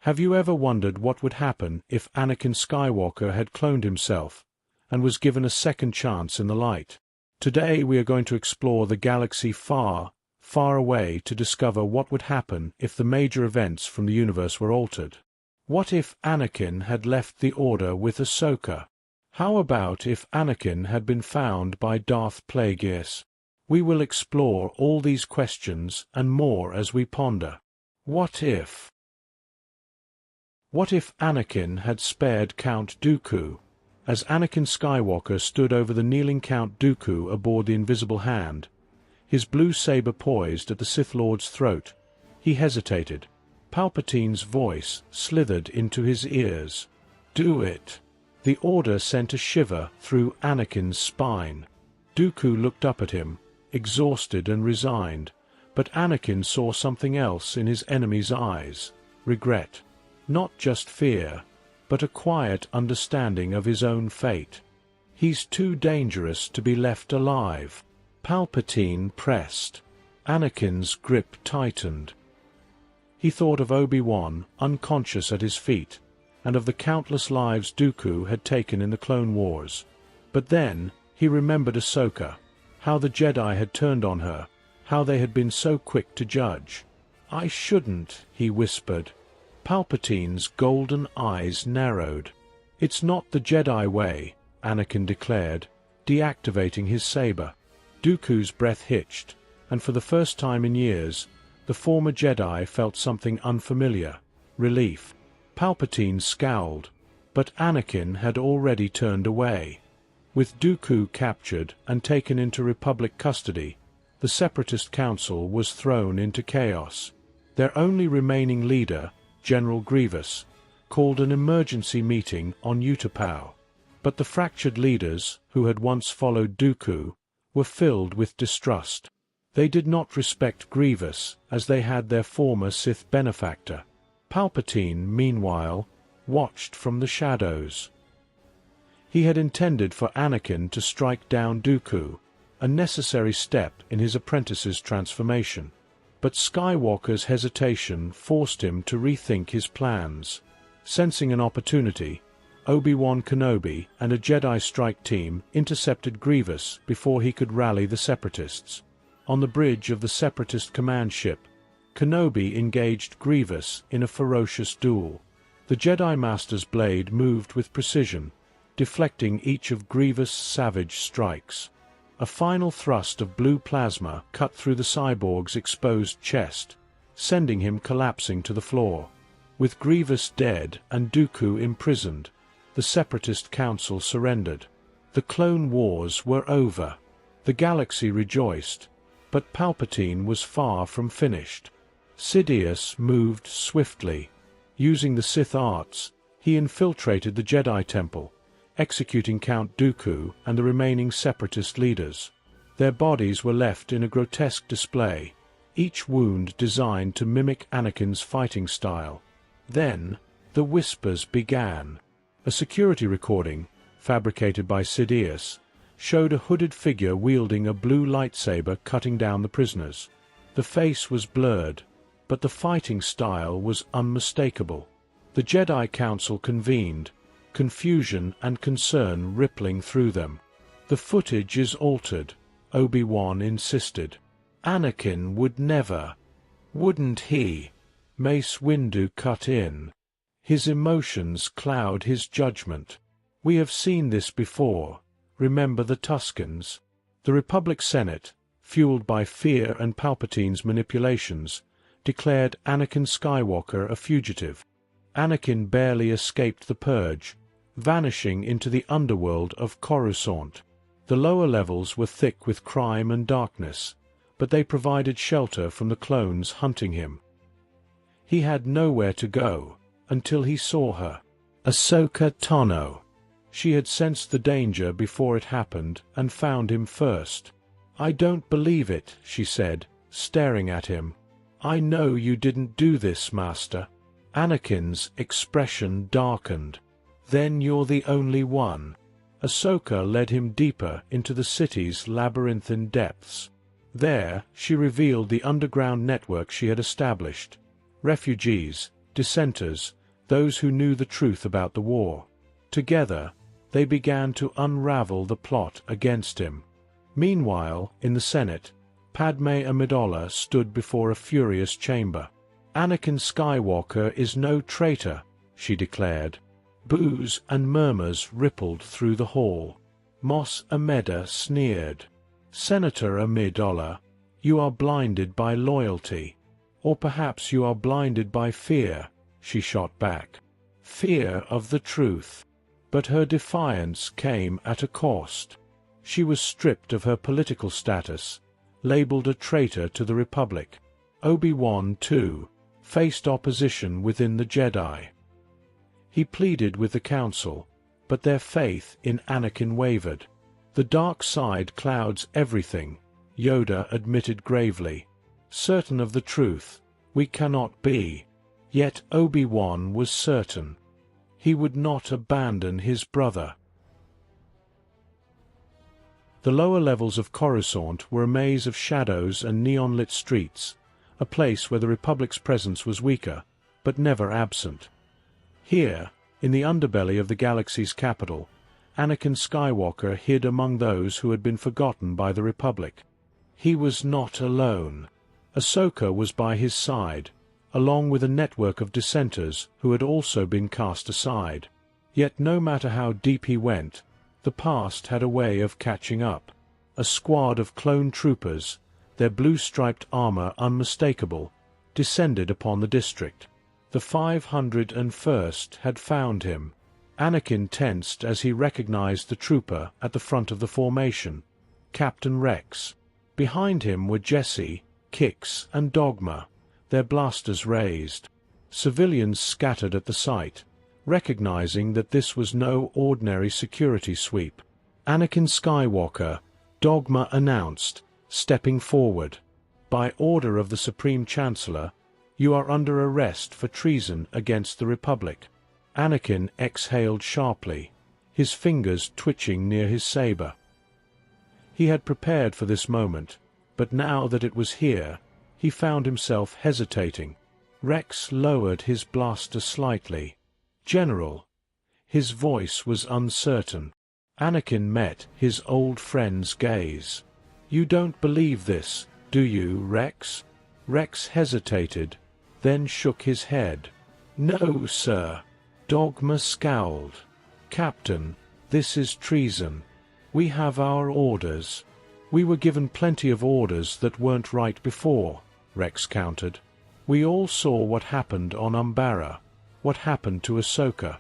Have you ever wondered what would happen if Anakin Skywalker had cloned himself and was given a second chance in the light? Today we are going to explore the galaxy far, far away to discover what would happen if the major events from the universe were altered. What if Anakin had left the Order with Ahsoka? How about if Anakin had been found by Darth Plagueis? We will explore all these questions and more as we ponder. What if? What if Anakin had spared Count Dooku? As Anakin Skywalker stood over the kneeling Count Dooku aboard the Invisible Hand, his blue saber poised at the Sith Lord's throat, he hesitated. Palpatine's voice slithered into his ears. "Do it." The order sent a shiver through Anakin's spine. Dooku looked up at him, exhausted and resigned, but Anakin saw something else in his enemy's eyes: regret. Not just fear, but a quiet understanding of his own fate. "He's too dangerous to be left alive." Palpatine pressed. Anakin's grip tightened. He thought of Obi-Wan, unconscious at his feet, and of the countless lives Dooku had taken in the Clone Wars. But then, he remembered Ahsoka, how the Jedi had turned on her, how they had been so quick to judge. "I shouldn't," he whispered. Palpatine's golden eyes narrowed. "It's not the Jedi way," Anakin declared, deactivating his saber. Dooku's breath hitched, and for the first time in years, the former Jedi felt something unfamiliar: relief. Palpatine scowled, but Anakin had already turned away. With Dooku captured and taken into Republic custody, the Separatist Council was thrown into chaos. Their only remaining leader, General Grievous, called an emergency meeting on Utapau. But the fractured leaders, who had once followed Dooku, were filled with distrust. They did not respect Grievous as they had their former Sith benefactor. Palpatine, meanwhile, watched from the shadows. He had intended for Anakin to strike down Dooku, a necessary step in his apprentice's transformation. But Skywalker's hesitation forced him to rethink his plans. Sensing an opportunity, Obi-Wan Kenobi and a Jedi strike team intercepted Grievous before he could rally the Separatists. On the bridge of the Separatist command ship, Kenobi engaged Grievous in a ferocious duel. The Jedi Master's blade moved with precision, deflecting each of Grievous' savage strikes. A final thrust of blue plasma cut through the cyborg's exposed chest, sending him collapsing to the floor. With Grievous dead and Dooku imprisoned, the Separatist Council surrendered. The Clone Wars were over. The galaxy rejoiced, but Palpatine was far from finished. Sidious moved swiftly. Using the Sith arts, he infiltrated the Jedi Temple, executing Count Dooku and the remaining Separatist leaders. Their bodies were left in a grotesque display, each wound designed to mimic Anakin's fighting style. Then, the whispers began. A security recording, fabricated by Sidious, showed a hooded figure wielding a blue lightsaber cutting down the prisoners. The face was blurred, but the fighting style was unmistakable. The Jedi Council convened, confusion and concern rippling through them. "The footage is altered," Obi-Wan insisted. "Anakin would never." "Wouldn't he?" Mace Windu cut in. His emotions cloud his judgment. "We have seen this before. Remember the Tuscans?" The Republic Senate, fueled by fear and Palpatine's manipulations, declared Anakin Skywalker a fugitive. Anakin barely escaped the purge, vanishing into the underworld of Coruscant. The lower levels were thick with crime and darkness, but they provided shelter from the clones hunting him. He had nowhere to go, until he saw her. Ahsoka Tano. She had sensed the danger before it happened and found him first. "I don't believe it," she said, staring at him. "I know you didn't do this, Master." Anakin's expression darkened. "Then you're the only one." Ahsoka led him deeper into the city's labyrinthine depths. There, she revealed the underground network she had established. Refugees, dissenters, those who knew the truth about the war. Together, they began to unravel the plot against him. Meanwhile, in the Senate, Padme Amidala stood before a furious chamber. "Anakin Skywalker is no traitor," she declared. Boos and murmurs rippled through the hall. Mos Amedda sneered. "Senator Amidala, you are blinded by loyalty. Or perhaps you are blinded by fear," she shot back. "Fear of the truth." But her defiance came at a cost. She was stripped of her political status, labeled a traitor to the Republic. Obi-Wan, too, faced opposition within the Jedi. He pleaded with the Council, but their faith in Anakin wavered. "The dark side clouds everything," Yoda admitted gravely. "Certain of the truth, we cannot be." Yet Obi-Wan was certain. He would not abandon his brother. The lower levels of Coruscant were a maze of shadows and neon-lit streets, a place where the Republic's presence was weaker, but never absent. Here, in the underbelly of the galaxy's capital, Anakin Skywalker hid among those who had been forgotten by the Republic. He was not alone. Ahsoka was by his side, along with a network of dissenters who had also been cast aside. Yet no matter how deep he went, the past had a way of catching up. A squad of clone troopers, their blue-striped armor unmistakable, descended upon the district. The 501st had found him. Anakin tensed as he recognized the trooper at the front of the formation, Captain Rex. Behind him were Jesse, Kix, and Dogma, their blasters raised. Civilians scattered at the sight, recognizing that this was no ordinary security sweep. "Anakin Skywalker," Dogma announced, stepping forward. "By order of the Supreme Chancellor, you are under arrest for treason against the Republic." Anakin exhaled sharply, his fingers twitching near his saber. He had prepared for this moment, but now that it was here, he found himself hesitating. Rex lowered his blaster slightly. "General." His voice was uncertain. Anakin met his old friend's gaze. "You don't believe this, do you, Rex?" Rex hesitated, then shook his head. "No, sir." Dogma scowled. "Captain, this is treason. We have our orders." "We were given plenty of orders that weren't right before," Rex countered. "We all saw what happened on Umbara, what happened to Ahsoka."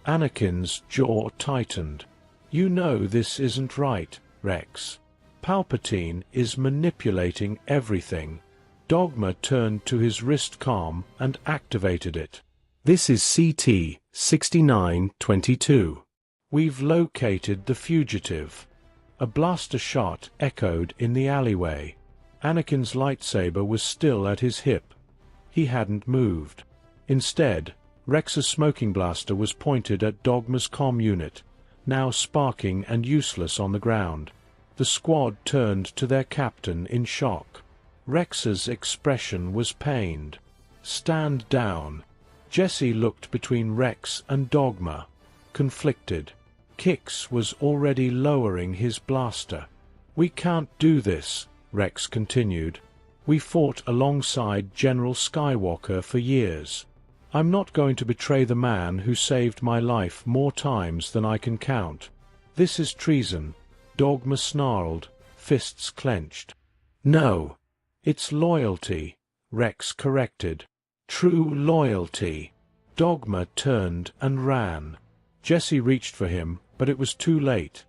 Anakin's jaw tightened. "You know this isn't right, Rex. Palpatine is manipulating everything." Dogma turned to his wrist comm and activated it. "This is CT 6922. We've located the fugitive." A blaster shot echoed in the alleyway. Anakin's lightsaber was still at his hip. He hadn't moved. Instead, Rex's smoking blaster was pointed at Dogma's comm unit, now sparking and useless on the ground. The squad turned to their captain in shock. Rex's expression was pained. "Stand down." Jesse looked between Rex and Dogma, conflicted. Kix was already lowering his blaster. "We can't do this," Rex continued. "We fought alongside General Skywalker for years. I'm not going to betray the man who saved my life more times than I can count. This is treason." Dogma snarled, fists clenched. "No. It's loyalty," Rex corrected. "True loyalty." Dogma turned and ran. Jesse reached for him, but it was too late.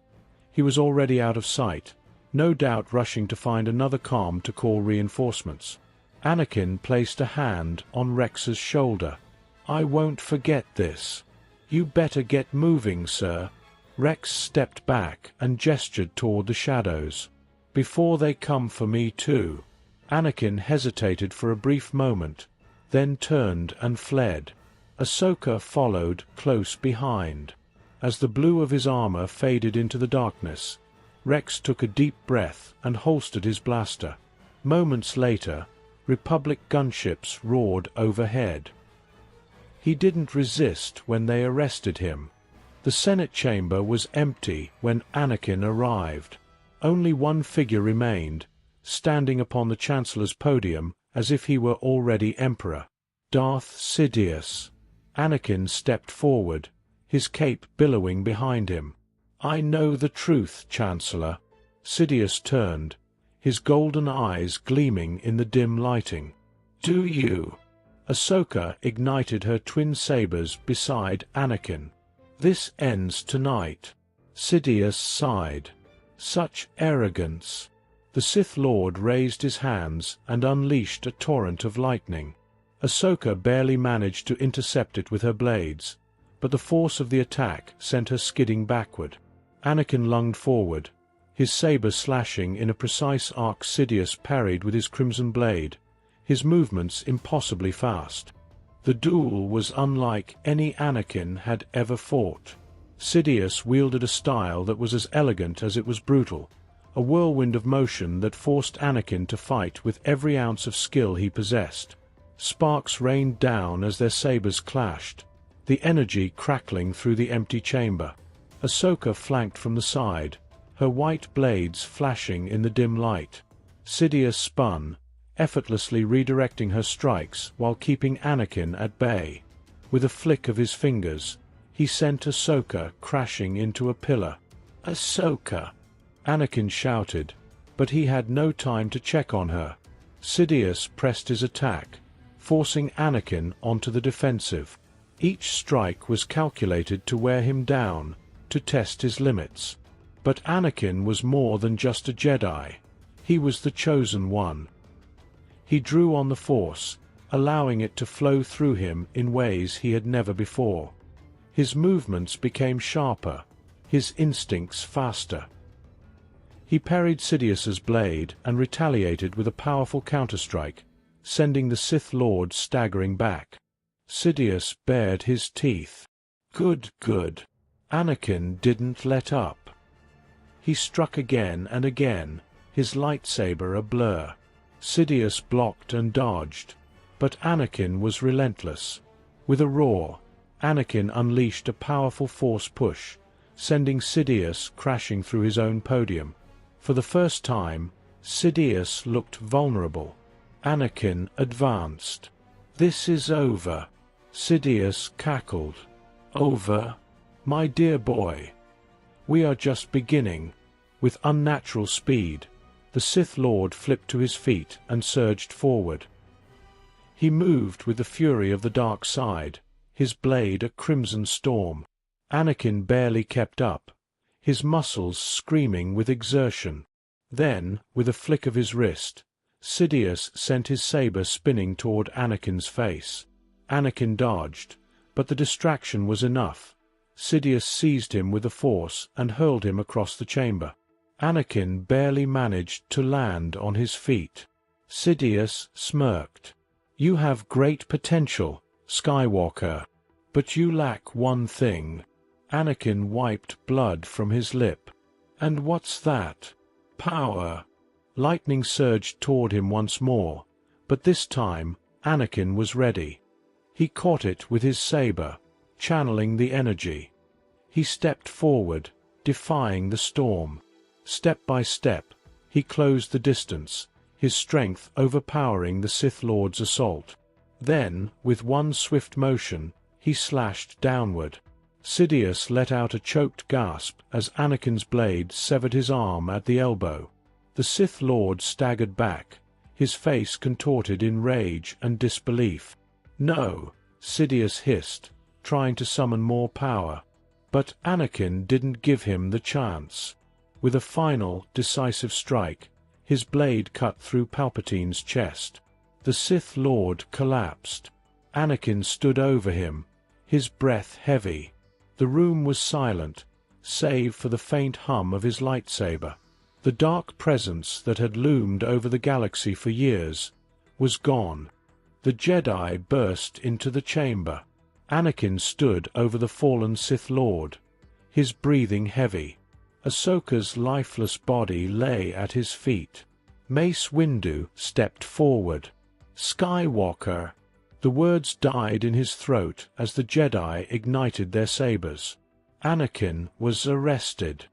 He was already out of sight, no doubt rushing to find another comm to call reinforcements. Anakin placed a hand on Rex's shoulder. "I won't forget this." "You better get moving, sir." Rex stepped back and gestured toward the shadows. "Before they come for me too." Anakin hesitated for a brief moment, then turned and fled. Ahsoka followed close behind. As the blue of his armor faded into the darkness, Rex took a deep breath and holstered his blaster. Moments later, Republic gunships roared overhead. He didn't resist when they arrested him. The Senate chamber was empty when Anakin arrived. Only one figure remained, standing upon the Chancellor's podium as if he were already Emperor. Darth Sidious. Anakin stepped forward, his cape billowing behind him. "I know the truth, Chancellor." Sidious turned, his golden eyes gleaming in the dim lighting. "Do you?" Ahsoka ignited her twin sabers beside Anakin. "This ends tonight." Sidious sighed. Such arrogance. The Sith Lord raised his hands and unleashed a torrent of lightning. Ahsoka barely managed to intercept it with her blades, but the force of the attack sent her skidding backward. Anakin lunged forward, his saber slashing in a precise arc. Sidious parried with his crimson blade, his movements impossibly fast. The duel was unlike any Anakin had ever fought. Sidious wielded a style that was as elegant as it was brutal, a whirlwind of motion that forced Anakin to fight with every ounce of skill he possessed. Sparks rained down as their sabers clashed, the energy crackling through the empty chamber. Ahsoka flanked from the side, her white blades flashing in the dim light. Sidious spun, effortlessly redirecting her strikes while keeping Anakin at bay. With a flick of his fingers, he sent Ahsoka crashing into a pillar. "Ahsoka!" Anakin shouted, but he had no time to check on her. Sidious pressed his attack, forcing Anakin onto the defensive. Each strike was calculated to wear him down, to test his limits. But Anakin was more than just a Jedi. He was the chosen one. He drew on the Force, allowing it to flow through him in ways he had never before. His movements became sharper, his instincts faster. He parried Sidious's blade and retaliated with a powerful counterstrike, sending the Sith Lord staggering back. Sidious bared his teeth. Good. Anakin didn't let up. He struck again and again, his lightsaber a blur. Sidious blocked and dodged, but Anakin was relentless. With a roar, Anakin unleashed a powerful Force push, sending Sidious crashing through his own podium. For the first time, Sidious looked vulnerable. Anakin advanced. "This is over," Sidious cackled. "Over? My dear boy. We are just beginning." With unnatural speed, the Sith Lord flipped to his feet and surged forward. He moved with the fury of the dark side, his blade a crimson storm. Anakin barely kept up, his muscles screaming with exertion. Then, with a flick of his wrist, Sidious sent his saber spinning toward Anakin's face. Anakin dodged, but the distraction was enough. Sidious seized him with the Force and hurled him across the chamber. Anakin barely managed to land on his feet. Sidious smirked. "You have great potential, Skywalker. But you lack one thing." Anakin wiped blood from his lip. "And what's that?" "Power." Lightning surged toward him once more, but this time Anakin was ready. He caught it with his saber, channeling the energy. He stepped forward, defying the storm. Step by step, he closed the distance, his strength overpowering the Sith Lord's assault. Then, with one swift motion, he slashed downward. Sidious let out a choked gasp as Anakin's blade severed his arm at the elbow. The Sith Lord staggered back, his face contorted in rage and disbelief. "No," Sidious hissed, trying to summon more power. But Anakin didn't give him the chance. With a final, decisive strike, his blade cut through Palpatine's chest. The Sith Lord collapsed. Anakin stood over him, his breath heavy. The room was silent, save for the faint hum of his lightsaber. The dark presence that had loomed over the galaxy for years was gone. The Jedi burst into the chamber. Anakin stood over the fallen Sith Lord, his breathing heavy. Ahsoka's lifeless body lay at his feet. Mace Windu stepped forward. "Skywalker." The words died in his throat as the Jedi ignited their sabers. Anakin was arrested.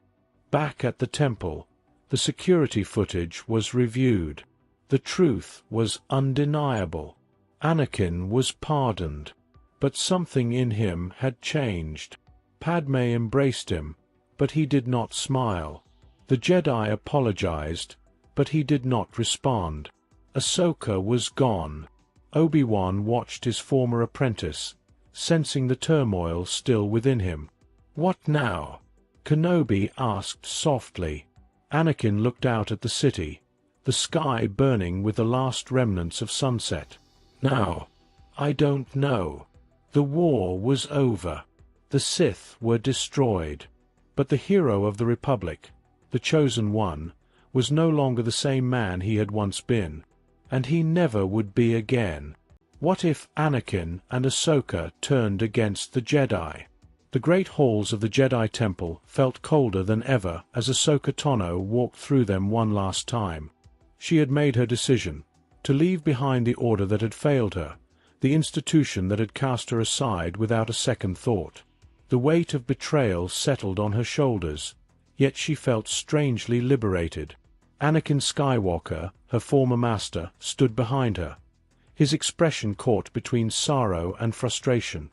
Back at the temple, the security footage was reviewed. The truth was undeniable. Anakin was pardoned. But something in him had changed. Padme embraced him, but he did not smile. The Jedi apologized, but he did not respond. Ahsoka was gone. Obi-Wan watched his former apprentice, sensing the turmoil still within him. "What now?" Kenobi asked softly. Anakin looked out at the city, the sky burning with the last remnants of sunset. "Now, I don't know. The war was over. The Sith were destroyed. But the hero of the Republic, the chosen one, was no longer the same man he had once been. And he never would be again. What if Anakin and Ahsoka turned against the Jedi? The great halls of the Jedi Temple felt colder than ever as Ahsoka Tano walked through them one last time. She had made her decision, to leave behind the order that had failed her, the institution that had cast her aside without a second thought. The weight of betrayal settled on her shoulders, yet she felt strangely liberated. Anakin Skywalker, her former master, stood behind her, his expression caught between sorrow and frustration.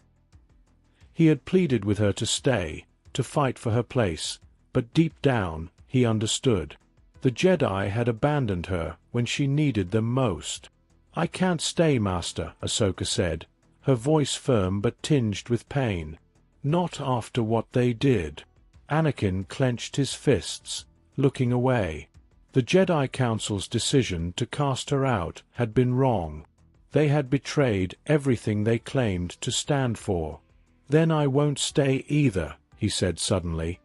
He had pleaded with her to stay, to fight for her place, but deep down, he understood. The Jedi had abandoned her when she needed them most. "I can't stay, Master," Ahsoka said, her voice firm but tinged with pain. "Not after what they did." Anakin clenched his fists, looking away. The Jedi Council's decision to cast her out had been wrong. They had betrayed everything they claimed to stand for. "Then I won't stay either," he said suddenly.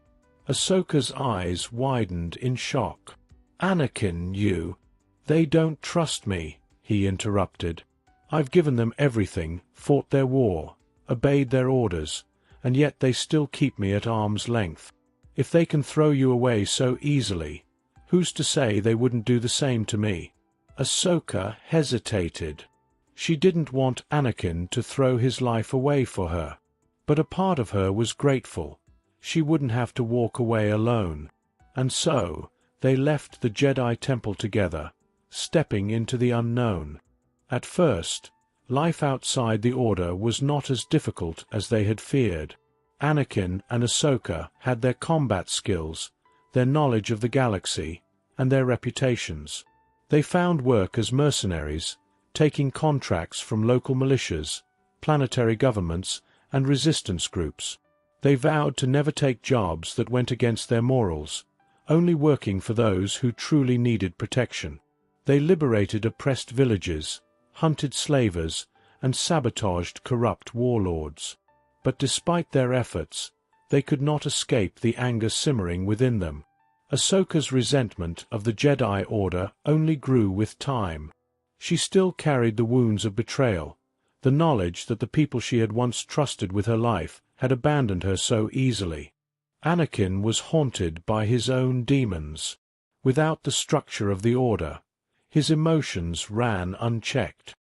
Ahsoka's eyes widened in shock. "Anakin, you—" "They don't trust me," he interrupted. "I've given them everything, fought their war, obeyed their orders, and yet they still keep me at arm's length. If they can throw you away so easily, who's to say they wouldn't do the same to me?" Ahsoka hesitated. She didn't want Anakin to throw his life away for her. But a part of her was grateful. She wouldn't have to walk away alone. And so, they left the Jedi Temple together, stepping into the unknown. At first, life outside the Order was not as difficult as they had feared. Anakin and Ahsoka had their combat skills, their knowledge of the galaxy, and their reputations. They found work as mercenaries, taking contracts from local militias, planetary governments, and resistance groups. They vowed to never take jobs that went against their morals, only working for those who truly needed protection. They liberated oppressed villages, hunted slavers, and sabotaged corrupt warlords. But despite their efforts, they could not escape the anger simmering within them. Ahsoka's resentment of the Jedi Order only grew with time. She still carried the wounds of betrayal, the knowledge that the people she had once trusted with her life had abandoned her so easily. Anakin was haunted by his own demons. Without the structure of the Order, his emotions ran unchecked.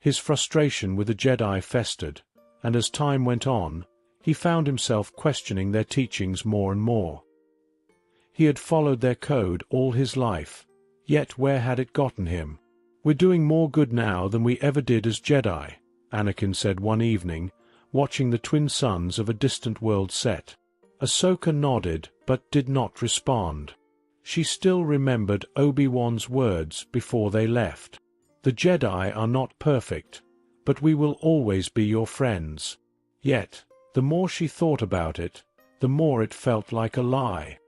His frustration with the Jedi festered, and as time went on, he found himself questioning their teachings more and more. He had followed their code all his life, yet where had it gotten him? "We're doing more good now than we ever did as Jedi," Anakin said one evening, watching the twin suns of a distant world set. Ahsoka nodded but did not respond. She still remembered Obi-Wan's words before they left. "The Jedi are not perfect, but we will always be your friends." Yet, the more she thought about it, the more it felt like a lie.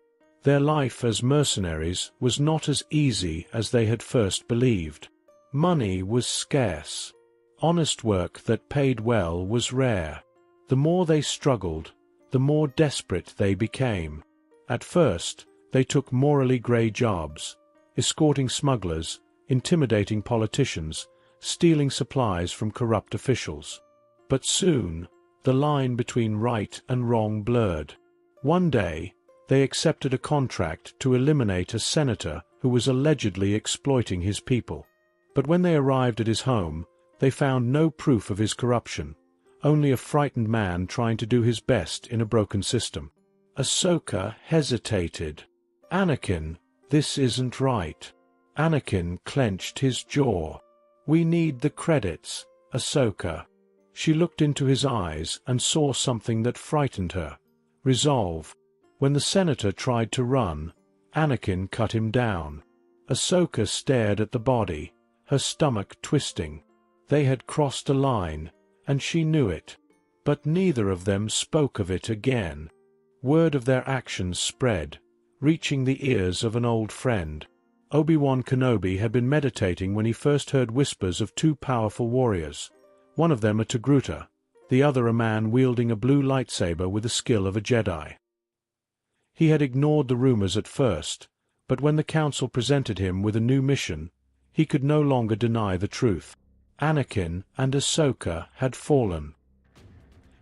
Their life as mercenaries was not as easy as they had first believed. Money was scarce. Honest work that paid well was rare. The more they struggled, the more desperate they became. At first, they took morally grey jobs, escorting smugglers, intimidating politicians, stealing supplies from corrupt officials. But soon, the line between right and wrong blurred. One day, they accepted a contract to eliminate a senator who was allegedly exploiting his people. But when they arrived at his home, They found no proof of his corruption, only a frightened man trying to do his best in a broken system. Ahsoka hesitated. "Anakin, this isn't right." Anakin clenched his jaw. "We need the credits, Ahsoka." She looked into his eyes and saw something that frightened her. Resolve. When the senator tried to run, Anakin cut him down. Ahsoka stared at the body, her stomach twisting. They had crossed a line, and she knew it. But neither of them spoke of it again. Word of their actions spread, reaching the ears of an old friend. Obi-Wan Kenobi had been meditating when he first heard whispers of two powerful warriors. One of them a Togruta, the other a man wielding a blue lightsaber with the skill of a Jedi. He had ignored the rumors at first, but when the Council presented him with a new mission, he could no longer deny the truth. Anakin and Ahsoka had fallen.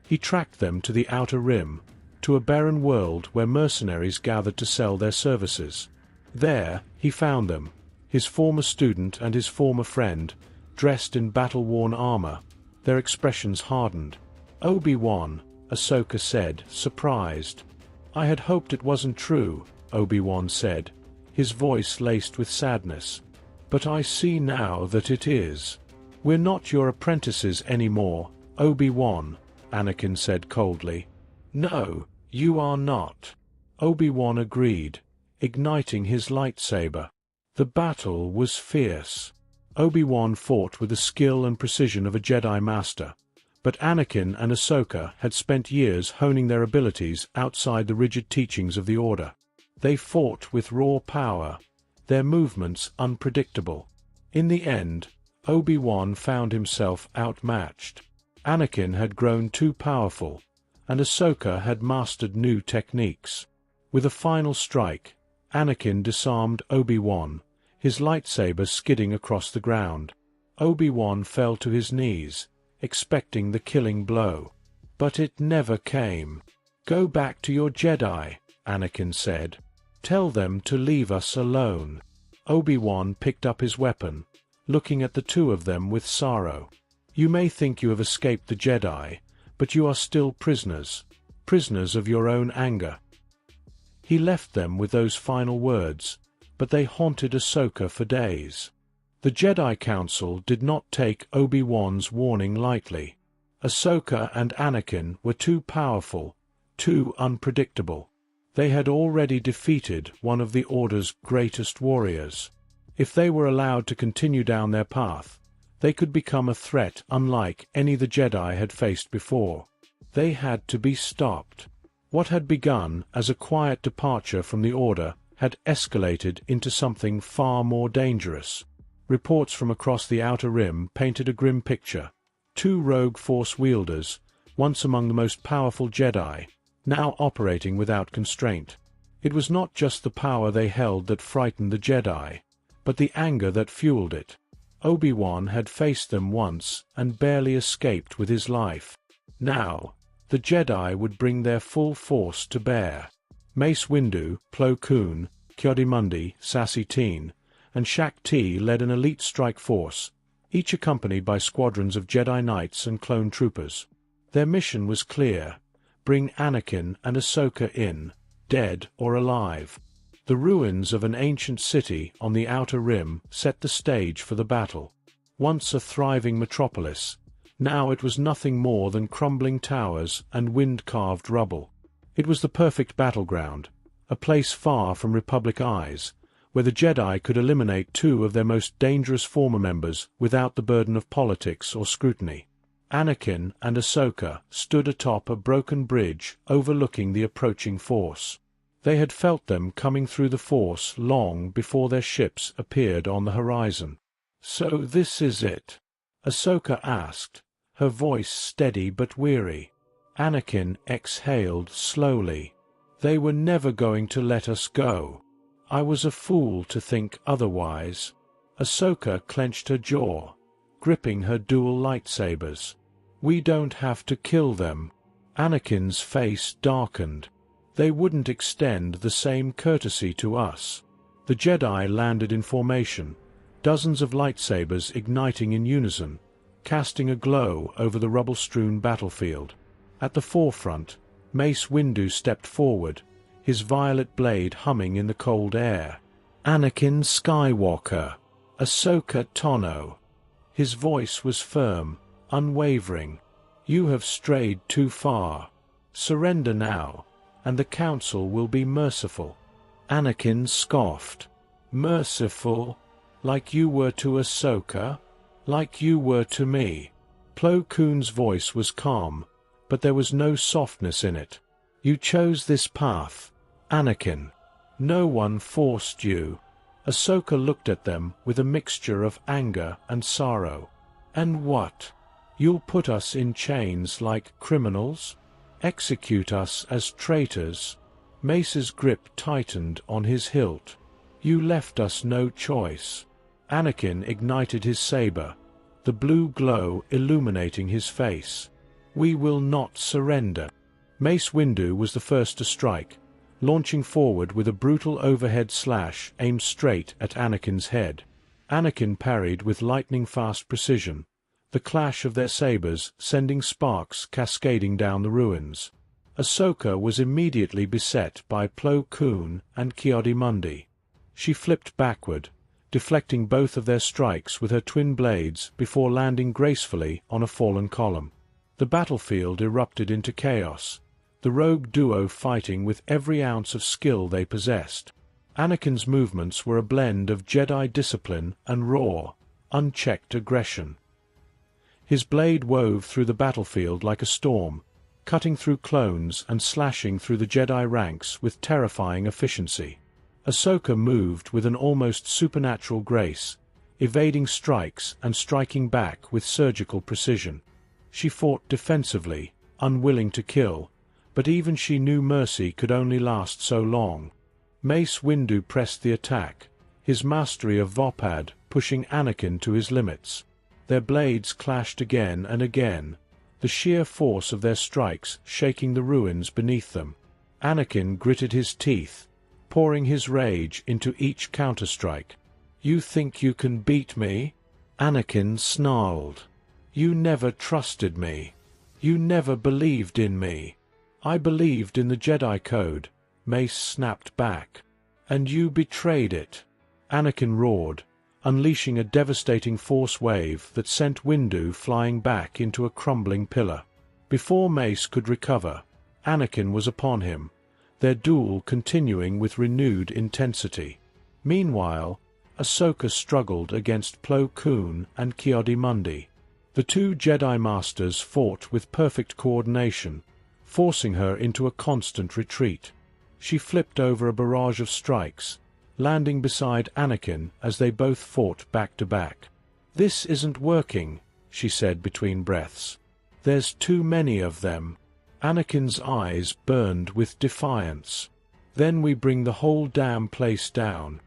He tracked them to the Outer Rim, to a barren world where mercenaries gathered to sell their services. There, he found them, his former student and his former friend, dressed in battle-worn armor, their expressions hardened. "Obi-Wan," Ahsoka said, surprised. "I had hoped it wasn't true," Obi-Wan said, his voice laced with sadness. "But I see now that it is. We're not your apprentices anymore, Obi-Wan," Anakin said coldly. "No, you are not," Obi-Wan agreed, igniting his lightsaber. The battle was fierce. Obi-Wan fought with the skill and precision of a Jedi Master, but Anakin and Ahsoka had spent years honing their abilities outside the rigid teachings of the Order. They fought with raw power, their movements unpredictable. In the end, Obi-Wan found himself outmatched. Anakin had grown too powerful, and Ahsoka had mastered new techniques. With a final strike, Anakin disarmed Obi-Wan, his lightsaber skidding across the ground. Obi-Wan fell to his knees, expecting the killing blow. But it never came. "Go back to your Jedi," Anakin said. "Tell them to leave us alone." Obi-Wan picked up his weapon, looking at the two of them with sorrow. "You may think you have escaped the Jedi, but you are still prisoners, prisoners of your own anger." He left them with those final words, but they haunted Ahsoka for days. The Jedi Council did not take Obi-Wan's warning lightly. Ahsoka and Anakin were too powerful, too unpredictable. They had already defeated one of the Order's greatest warriors. If they were allowed to continue down their path, they could become a threat unlike any the Jedi had faced before. They had to be stopped. What had begun as a quiet departure from the Order had escalated into something far more dangerous. Reports from across the Outer Rim painted a grim picture. Two rogue Force wielders, once among the most powerful Jedi, now operating without constraint. It was not just the power they held that frightened the Jedi, but the anger that fueled it. Obi-Wan had faced them once and barely escaped with his life. Now, the Jedi would bring their full force to bear. Mace Windu, Plo Koon, Kyodimundi, Sassy Teen, and Shak Ti led an elite strike force, each accompanied by squadrons of Jedi Knights and clone troopers. Their mission was clear: bring Anakin and Ahsoka in, dead or alive. The ruins of an ancient city on the Outer Rim set the stage for the battle. Once a thriving metropolis, now it was nothing more than crumbling towers and wind-carved rubble. It was the perfect battleground, a place far from Republic eyes, where the Jedi could eliminate two of their most dangerous former members without the burden of politics or scrutiny. Anakin and Ahsoka stood atop a broken bridge overlooking the approaching force. They had felt them coming through the Force long before their ships appeared on the horizon. "So this is it?" Ahsoka asked, her voice steady but weary. Anakin exhaled slowly. "They were never going to let us go. I was a fool to think otherwise." Ahsoka clenched her jaw, gripping her dual lightsabers. "We don't have to kill them." Anakin's face darkened. "They wouldn't extend the same courtesy to us." The Jedi landed in formation, dozens of lightsabers igniting in unison, casting a glow over the rubble-strewn battlefield. At the forefront, Mace Windu stepped forward, his violet blade humming in the cold air. "Anakin Skywalker, Ahsoka Tano." His voice was firm, unwavering. "You have strayed too far. Surrender now, and the Council will be merciful." Anakin scoffed. "Merciful? Like you were to Ahsoka? Like you were to me?" Plo Koon's voice was calm, but there was no softness in it. "You chose this path, Anakin. No one forced you." Ahsoka looked at them with a mixture of anger and sorrow. "And what? You'll put us in chains like criminals? Execute us as traitors?" Mace's grip tightened on his hilt. "You left us no choice." Anakin ignited his saber, the blue glow illuminating his face. "We will not surrender." Mace Windu was the first to strike, launching forward with a brutal overhead slash aimed straight at Anakin's head. Anakin parried with lightning-fast precision, the clash of their sabers sending sparks cascading down the ruins. Ahsoka was immediately beset by Plo Koon and Ki-Adi-Mundi. She flipped backward, deflecting both of their strikes with her twin blades before landing gracefully on a fallen column. The battlefield erupted into chaos, the rogue duo fighting with every ounce of skill they possessed. Anakin's movements were a blend of Jedi discipline and raw, unchecked aggression. His blade wove through the battlefield like a storm, cutting through clones and slashing through the Jedi ranks with terrifying efficiency. Ahsoka moved with an almost supernatural grace, evading strikes and striking back with surgical precision. She fought defensively, unwilling to kill, but even she knew mercy could only last so long. Mace Windu pressed the attack, his mastery of Vopad pushing Anakin to his limits. Their blades clashed again and again, the sheer force of their strikes shaking the ruins beneath them. Anakin gritted his teeth, pouring his rage into each counterstrike. "You think you can beat me?" Anakin snarled. "You never trusted me. You never believed in me." "I believed in the Jedi Code," Mace snapped back. "And you betrayed it." Anakin roared, unleashing a devastating force wave that sent Windu flying back into a crumbling pillar. Before Mace could recover, Anakin was upon him, their duel continuing with renewed intensity. Meanwhile, Ahsoka struggled against Plo Koon and Ki-Adi-Mundi. The two Jedi Masters fought with perfect coordination, forcing her into a constant retreat. She flipped over a barrage of strikes, landing beside Anakin as they both fought back to back. "This isn't working," she said between breaths. "There's too many of them." Anakin's eyes burned with defiance. "Then we bring the whole damn place down."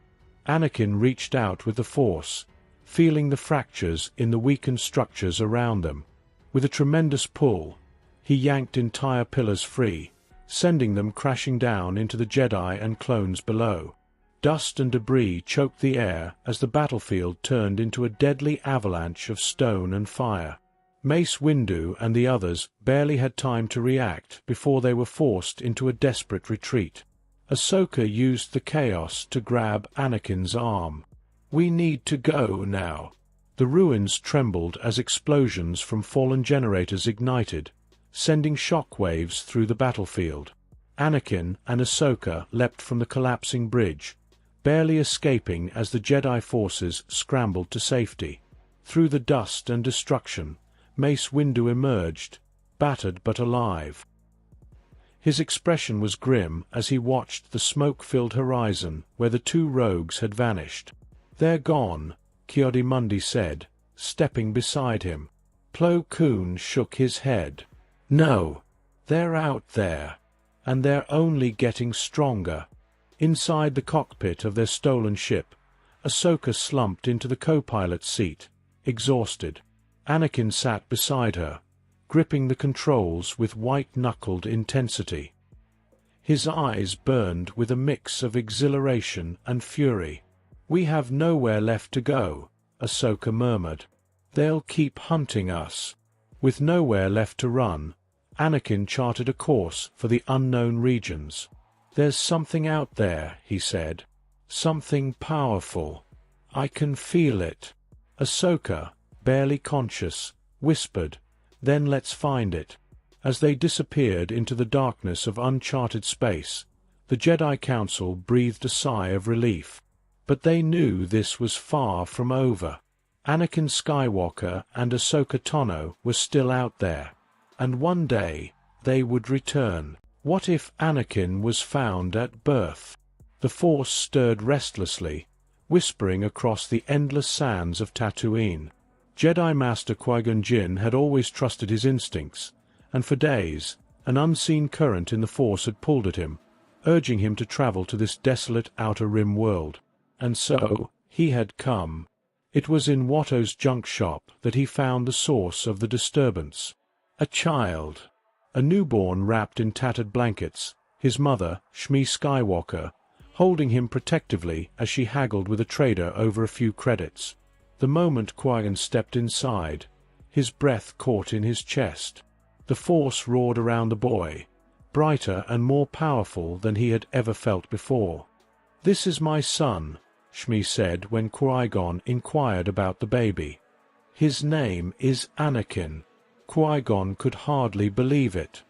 Anakin reached out with the Force, feeling the fractures in the weakened structures around them. With a tremendous pull, he yanked entire pillars free, sending them crashing down into the Jedi and clones below. Dust and debris choked the air as the battlefield turned into a deadly avalanche of stone and fire. Mace Windu and the others barely had time to react before they were forced into a desperate retreat. Ahsoka used the chaos to grab Anakin's arm. "We need to go now." The ruins trembled as explosions from fallen generators ignited, sending shockwaves through the battlefield. Anakin and Ahsoka leapt from the collapsing bridge, barely escaping as the Jedi forces scrambled to safety. Through the dust and destruction, Mace Windu emerged, battered but alive. His expression was grim as he watched the smoke-filled horizon where the two rogues had vanished. "They're gone," Ki-Adi-Mundi said, stepping beside him. Plo Koon shook his head. "No, they're out there, and they're only getting stronger." Inside the cockpit of their stolen ship, Ahsoka slumped into the co-pilot's seat, exhausted. Anakin sat beside her, gripping the controls with white-knuckled intensity. His eyes burned with a mix of exhilaration and fury. "We have nowhere left to go," Ahsoka murmured. They'll keep hunting us. With nowhere left to run, Anakin charted a course for the unknown regions. There's something out there, he said. Something powerful. I can feel it. Ahsoka, barely conscious, whispered, "Then let's find it." As they disappeared into the darkness of uncharted space, the Jedi Council breathed a sigh of relief. But they knew this was far from over. Anakin Skywalker and Ahsoka Tano were still out there, and one day they would return. What if Anakin was found at birth? The Force stirred restlessly, whispering across the endless sands of Tatooine. Jedi Master Qui-Gon Jinn had always trusted his instincts, and for days, an unseen current in the Force had pulled at him, urging him to travel to this desolate Outer Rim world. And so, he had come. It was in Watto's junk shop that he found the source of the disturbance. A child. A newborn wrapped in tattered blankets, his mother, Shmi Skywalker, holding him protectively as she haggled with a trader over a few credits. The moment Qui-Gon stepped inside, his breath caught in his chest. The Force roared around the boy, brighter and more powerful than he had ever felt before. "This is my son," Shmi said when Qui-Gon inquired about the baby. "His name is Anakin." Qui-Gon could hardly believe it.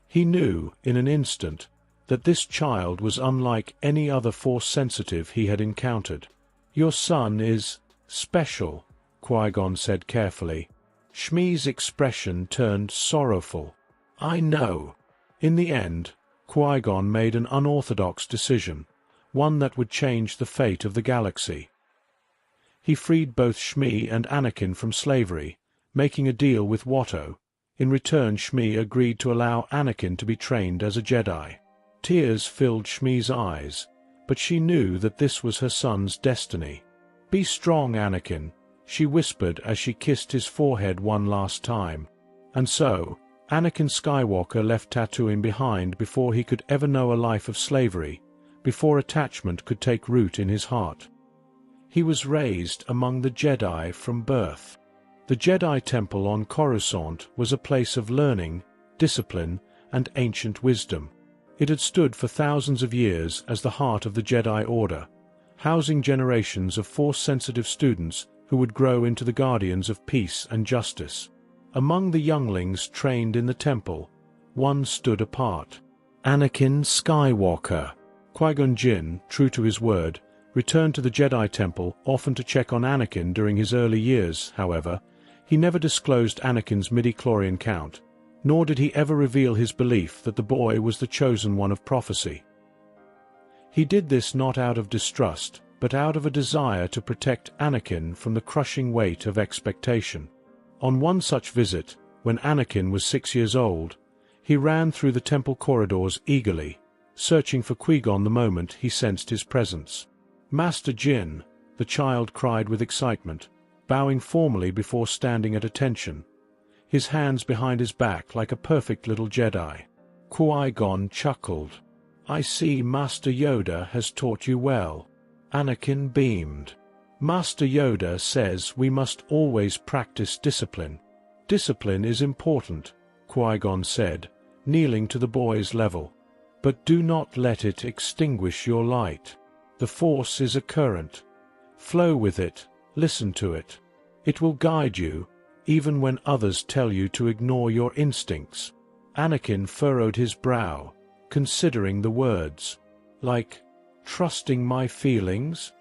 He knew, in an instant, that this child was unlike any other Force-sensitive he had encountered. "Your son is special," Qui-Gon said carefully. Shmi's expression turned sorrowful. "I know." In the end, Qui-Gon made an unorthodox decision, one that would change the fate of the galaxy. He freed both Shmi and Anakin from slavery, making a deal with Watto. In return, Shmi agreed to allow Anakin to be trained as a Jedi. Tears filled Shmi's eyes, but she knew that this was her son's destiny. "Be strong, Anakin," she whispered as she kissed his forehead one last time. And so, Anakin Skywalker left Tatooine behind before he could ever know a life of slavery, before attachment could take root in his heart. He was raised among the Jedi from birth. The Jedi Temple on Coruscant was a place of learning, discipline, and ancient wisdom. It had stood for thousands of years as the heart of the Jedi Order, housing generations of Force-sensitive students who would grow into the guardians of peace and justice. Among the younglings trained in the temple, one stood apart. Anakin Skywalker. Qui-Gon Jinn, true to his word, returned to the Jedi Temple often to check on Anakin during his early years. However, he never disclosed Anakin's midi-chlorian count, nor did he ever reveal his belief that the boy was the chosen one of prophecy. He did this not out of distrust, but out of a desire to protect Anakin from the crushing weight of expectation. On one such visit, when Anakin was 6 years old, he ran through the temple corridors eagerly, searching for Qui-Gon the moment he sensed his presence. "Master Jinn," the child cried with excitement, bowing formally before standing at attention, his hands behind his back like a perfect little Jedi. Qui-Gon chuckled. "I see Master Yoda has taught you well." Anakin beamed. "Master Yoda says we must always practice discipline." "Discipline is important," Qui-Gon said, kneeling to the boy's level. "But do not let it extinguish your light. The Force is a current. Flow with it, listen to it. It will guide you, even when others tell you to ignore your instincts." Anakin furrowed his brow, considering the words. "Like, trusting my feelings?"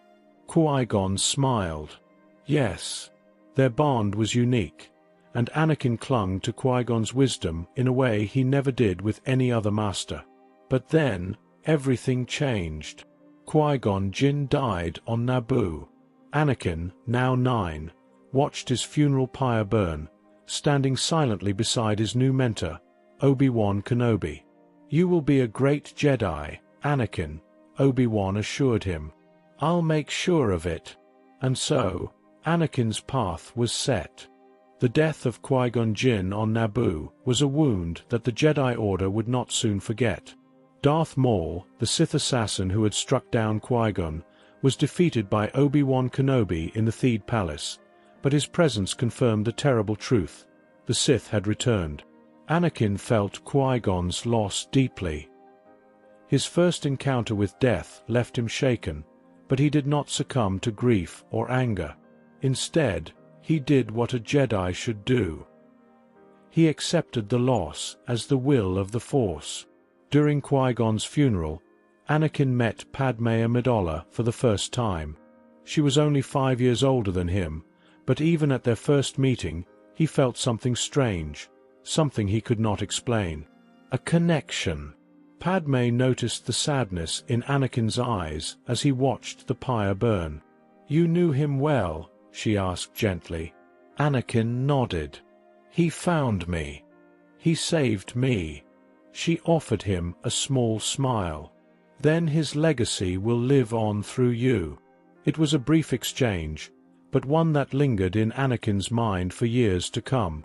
Qui-Gon smiled. Yes. Their bond was unique, and Anakin clung to Qui-Gon's wisdom in a way he never did with any other master. But then, everything changed. Qui-Gon Jinn died on Naboo. Anakin, now 9, watched his funeral pyre burn, standing silently beside his new mentor, Obi-Wan Kenobi. "You will be a great Jedi, Anakin," Obi-Wan assured him. "I'll make sure of it." And so, Anakin's path was set. The death of Qui-Gon Jinn on Naboo was a wound that the Jedi Order would not soon forget. Darth Maul, the Sith assassin who had struck down Qui-Gon, was defeated by Obi-Wan Kenobi in the Theed Palace, But his presence confirmed the terrible truth. The Sith had returned. Anakin felt Qui-Gon's loss deeply. His first encounter with death left him shaken, but he did not succumb to grief or anger. Instead, he did what a Jedi should do. He accepted the loss as the will of the Force. During Qui-Gon's funeral, Anakin met Padme Amidala for the first time. She was only 5 years older than him, but even at their first meeting, he felt something strange, something he could not explain. A connection. Padme noticed the sadness in Anakin's eyes as he watched the pyre burn. "You knew him well?" she asked gently. Anakin nodded. "He found me. He saved me." She offered him a small smile. "Then his legacy will live on through you." It was a brief exchange, but one that lingered in Anakin's mind for years to come.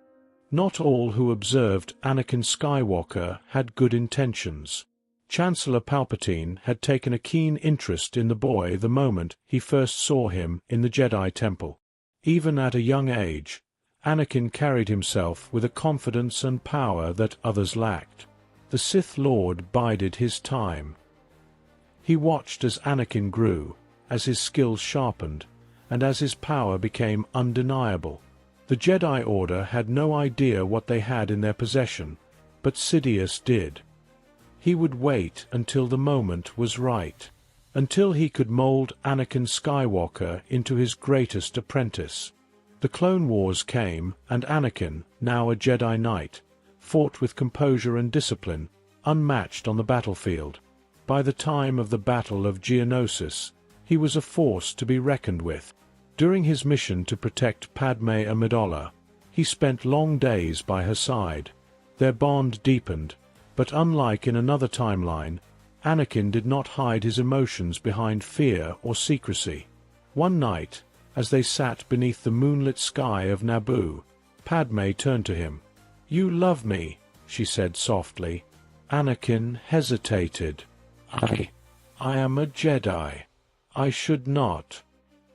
Not all who observed Anakin Skywalker had good intentions. Chancellor Palpatine had taken a keen interest in the boy the moment he first saw him in the Jedi Temple. Even at a young age, Anakin carried himself with a confidence and power that others lacked. The Sith Lord bided his time. He watched as Anakin grew, as his skills sharpened, and as his power became undeniable. The Jedi Order had no idea what they had in their possession, but Sidious did. He would wait until the moment was right, until he could mold Anakin Skywalker into his greatest apprentice. The Clone Wars came, and Anakin, now a Jedi Knight, fought with composure and discipline, unmatched on the battlefield. By the time of the Battle of Geonosis, he was a force to be reckoned with. During his mission to protect Padme Amidala, he spent long days by her side. Their bond deepened, but unlike in another timeline, Anakin did not hide his emotions behind fear or secrecy. One night, as they sat beneath the moonlit sky of Naboo, Padme turned to him. "You love me," she said softly. Anakin hesitated. I am a Jedi. I should not."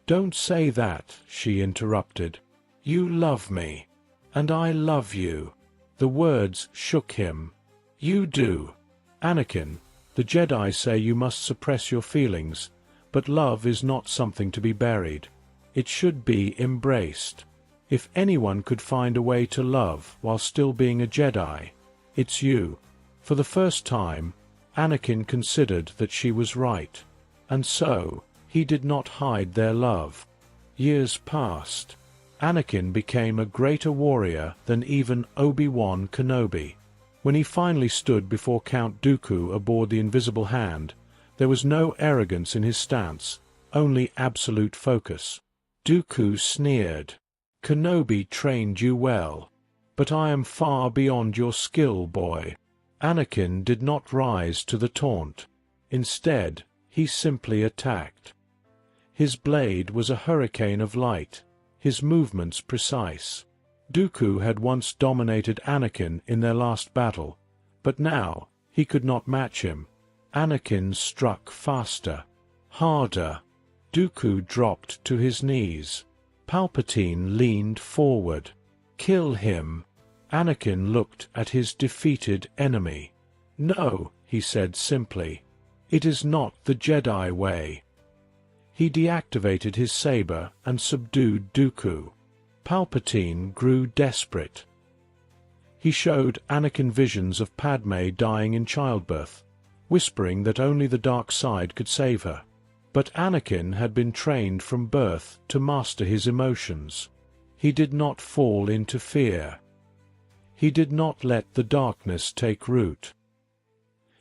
"Don't say that," she interrupted. "You love me. And I love you." The words shook him. "You do. Anakin, the Jedi say you must suppress your feelings, but love is not something to be buried. It should be embraced. If anyone could find a way to love while still being a Jedi, it's you." For the first time, Anakin considered that she was right. And so, he did not hide their love. Years passed. Anakin became a greater warrior than even Obi-Wan Kenobi. When he finally stood before Count Dooku aboard the Invisible Hand, there was no arrogance in his stance, only absolute focus. Dooku sneered. "Kenobi trained you well. But I am far beyond your skill, boy." Anakin did not rise to the taunt. Instead, he simply attacked. His blade was a hurricane of light, his movements precise. Dooku had once dominated Anakin in their last battle, but now he could not match him. Anakin struck faster, harder. Dooku dropped to his knees. Palpatine leaned forward. "Kill him." Anakin looked at his defeated enemy. "No," he said simply. "It is not the Jedi way." He deactivated his saber and subdued Dooku. Palpatine grew desperate. He showed Anakin visions of Padme dying in childbirth, whispering that only the dark side could save her. But Anakin had been trained from birth to master his emotions. He did not fall into fear. He did not let the darkness take root.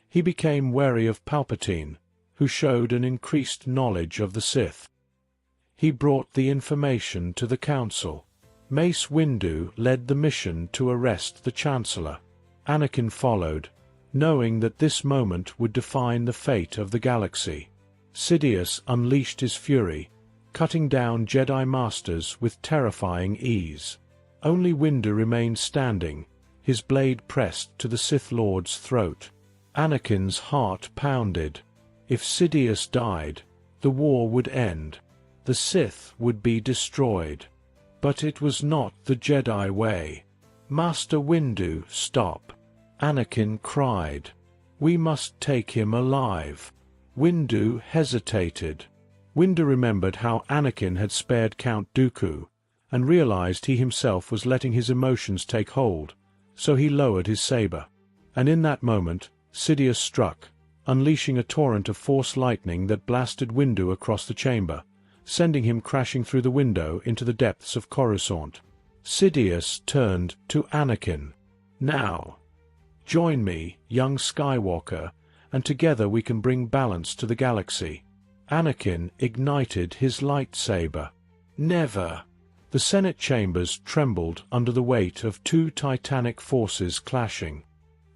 He became wary of Palpatine, who showed an increased knowledge of the Sith. He brought the information to the Council. Mace Windu led the mission to arrest the Chancellor. Anakin followed, knowing that this moment would define the fate of the galaxy. Sidious unleashed his fury, cutting down Jedi Masters with terrifying ease. Only Windu remained standing, his blade pressed to the Sith Lord's throat. Anakin's heart pounded. If Sidious died, the war would end. The Sith would be destroyed. But it was not the Jedi way. "Master Windu, stop!" Anakin cried. "We must take him alive." Windu hesitated. Windu remembered how Anakin had spared Count Dooku, and realized he himself was letting his emotions take hold, so he lowered his saber. And in that moment, Sidious struck, unleashing a torrent of force lightning that blasted Windu across the chamber, sending him crashing through the window into the depths of Coruscant. Sidious turned to Anakin. "Now, join me, young Skywalker, and together we can bring balance to the galaxy." Anakin ignited his lightsaber. "Never!" The Senate chambers trembled under the weight of two titanic forces clashing.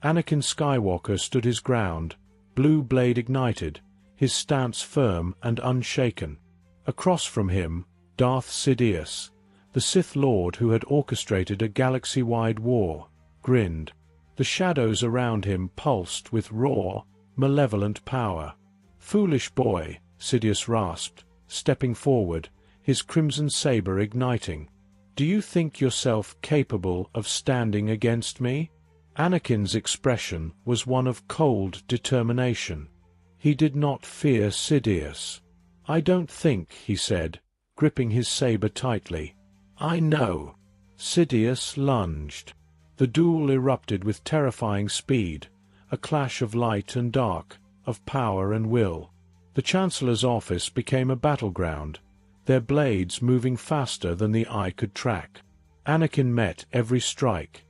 Anakin Skywalker stood his ground, blue blade ignited, his stance firm and unshaken. Across from him, Darth Sidious, the Sith Lord who had orchestrated a galaxy-wide war, grinned. The shadows around him pulsed with raw, malevolent power. "Foolish boy," Sidious rasped, stepping forward, his crimson saber igniting. "Do you think yourself capable of standing against me?" Anakin's expression was one of cold determination. He did not fear Sidious. "I don't think," he said, gripping his saber tightly. "I know." Sidious lunged. The duel erupted with terrifying speed, a clash of light and dark, of power and will. The Chancellor's office became a battleground, their blades moving faster than the eye could track. Anakin met every strike,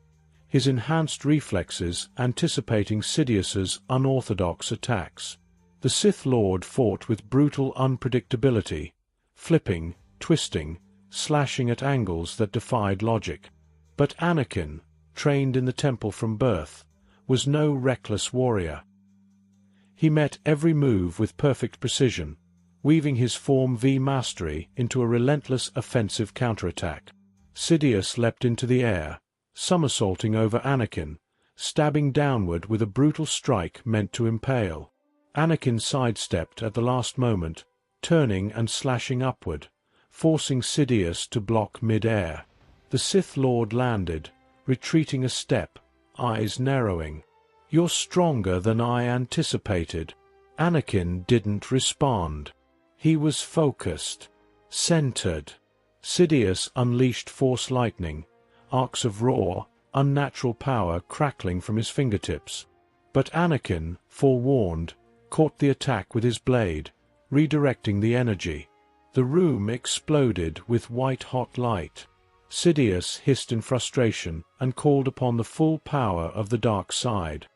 his enhanced reflexes anticipating Sidious's unorthodox attacks. The Sith Lord fought with brutal unpredictability, flipping, twisting, slashing at angles that defied logic. But Anakin, trained in the temple from birth, was no reckless warrior. He met every move with perfect precision, weaving his Form V mastery into a relentless offensive counterattack. Sidious leapt into the air, somersaulting over Anakin, stabbing downward with a brutal strike meant to impale. Anakin sidestepped at the last moment, turning and slashing upward, forcing Sidious to block mid-air. The Sith Lord landed, retreating a step, eyes narrowing. "You're stronger than I anticipated." Anakin didn't respond. He was focused, centered. Sidious unleashed force lightning, arcs of raw, unnatural power crackling from his fingertips. But Anakin, forewarned, caught the attack with his blade, redirecting the energy. The room exploded with white-hot light. Sidious hissed in frustration and called upon the full power of the dark side.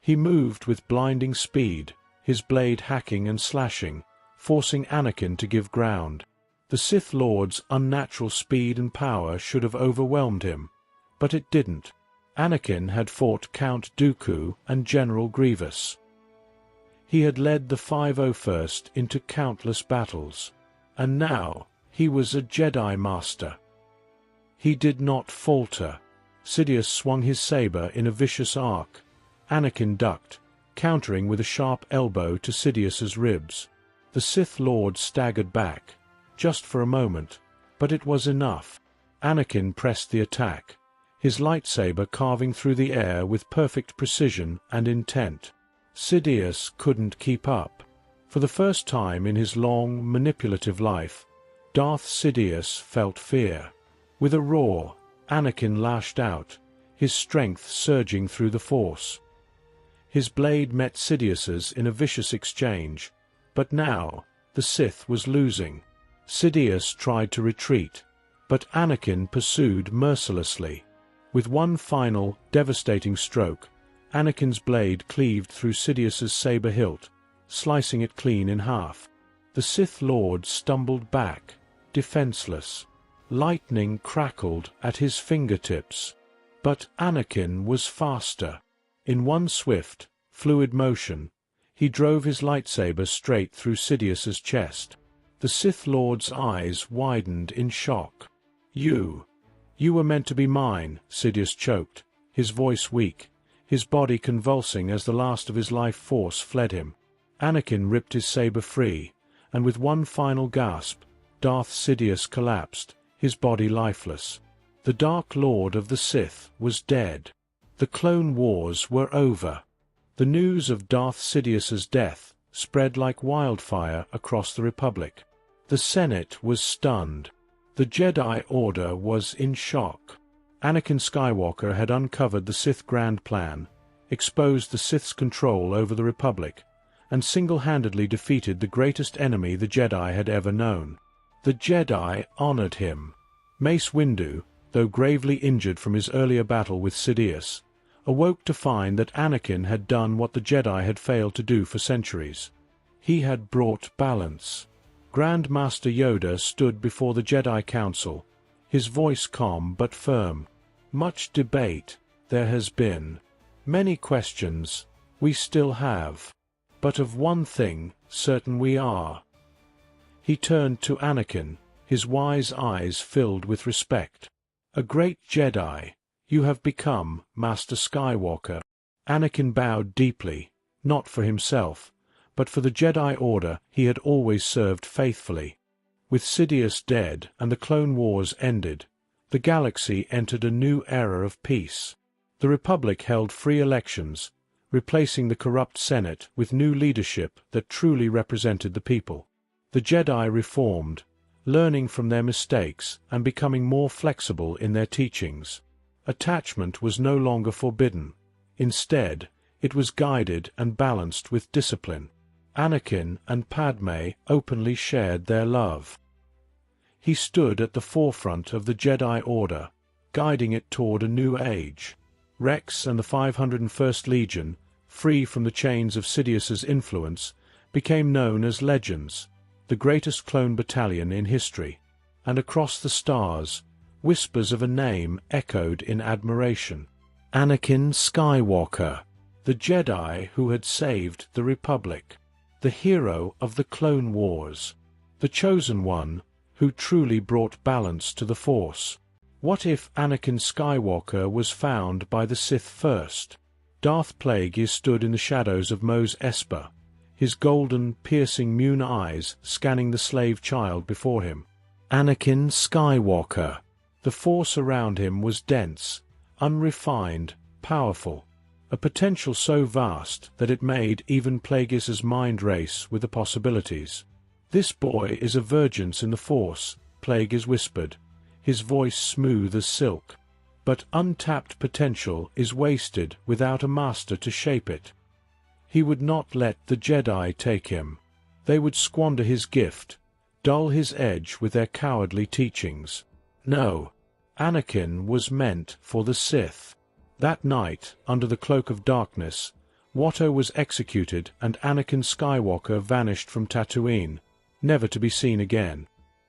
He moved with blinding speed, his blade hacking and slashing, forcing Anakin to give ground. The Sith Lord's unnatural speed and power should have overwhelmed him, but it didn't. Anakin had fought Count Dooku and General Grievous. He had led the 501st into countless battles, and now he was a Jedi Master. He did not falter. Sidious swung his saber in a vicious arc. Anakin ducked, countering with a sharp elbow to Sidious's ribs. The Sith Lord staggered back, just for a moment, but it was enough. Anakin pressed the attack, his lightsaber carving through the air with perfect precision and intent. Sidious couldn't keep up. For the first time in his long, manipulative life, Darth Sidious felt fear. With a roar, Anakin lashed out, his strength surging through the Force. His blade met Sidious's in a vicious exchange, but now the Sith was losing. Sidious tried to retreat, but Anakin pursued mercilessly. With one final, devastating stroke, Anakin's blade cleaved through Sidious's saber hilt, slicing it clean in half. The Sith Lord stumbled back, defenseless. Lightning crackled at his fingertips. But Anakin was faster. In one swift, fluid motion, he drove his lightsaber straight through Sidious's chest. The Sith Lord's eyes widened in shock. You were meant to be mine," Sidious choked, his voice weak, his body convulsing as the last of his life force fled him. Anakin ripped his saber free, and with one final gasp, Darth Sidious collapsed, his body lifeless. The Dark Lord of the Sith was dead. The Clone Wars were over. The news of Darth Sidious's death spread like wildfire across the Republic. The Senate was stunned. The Jedi Order was in shock. Anakin Skywalker had uncovered the Sith Grand Plan, exposed the Sith's control over the Republic, and single-handedly defeated the greatest enemy the Jedi had ever known. The Jedi honored him. Mace Windu, though gravely injured from his earlier battle with Sidious, awoke to find that Anakin had done what the Jedi had failed to do for centuries. He had brought balance. Grand Master Yoda stood before the Jedi Council, his voice calm but firm. Much debate there has been. Many questions we still have. But of one thing certain we are. He turned to Anakin, his wise eyes filled with respect. A great Jedi, you have become, Master Skywalker. Anakin bowed deeply, not for himself, but for the Jedi Order he had always served faithfully. With Sidious dead and the Clone Wars ended, the galaxy entered a new era of peace. The Republic held free elections, replacing the corrupt Senate with new leadership that truly represented the people. The Jedi reformed, learning from their mistakes and becoming more flexible in their teachings. Attachment was no longer forbidden. Instead, it was guided and balanced with discipline. Anakin and Padme openly shared their love. He stood at the forefront of the Jedi Order, guiding it toward a new age. Rex and the 501st Legion, free from the chains of Sidious's influence, became known as legends, the greatest clone battalion in history. And across the stars, whispers of a name echoed in admiration. Anakin Skywalker, the Jedi who had saved the Republic, the hero of the Clone Wars, the chosen one who truly brought balance to the Force. What if Anakin Skywalker was found by the Sith first? Darth Plagueis stood in the shadows of Mos Espa, his golden, piercing Mune eyes scanning the slave child before him. Anakin Skywalker. The Force around him was dense, unrefined, powerful, a potential so vast that it made even Plagueis's mind race with the possibilities. "This boy is a virgin in the Force," Plagueis whispered, his voice smooth as silk. "But untapped potential is wasted without a master to shape it." He would not let the Jedi take him. They would squander his gift, dull his edge with their cowardly teachings. No, Anakin was meant for the Sith. That night, under the cloak of darkness, Watto was executed and Anakin Skywalker vanished from Tatooine, never to be seen again.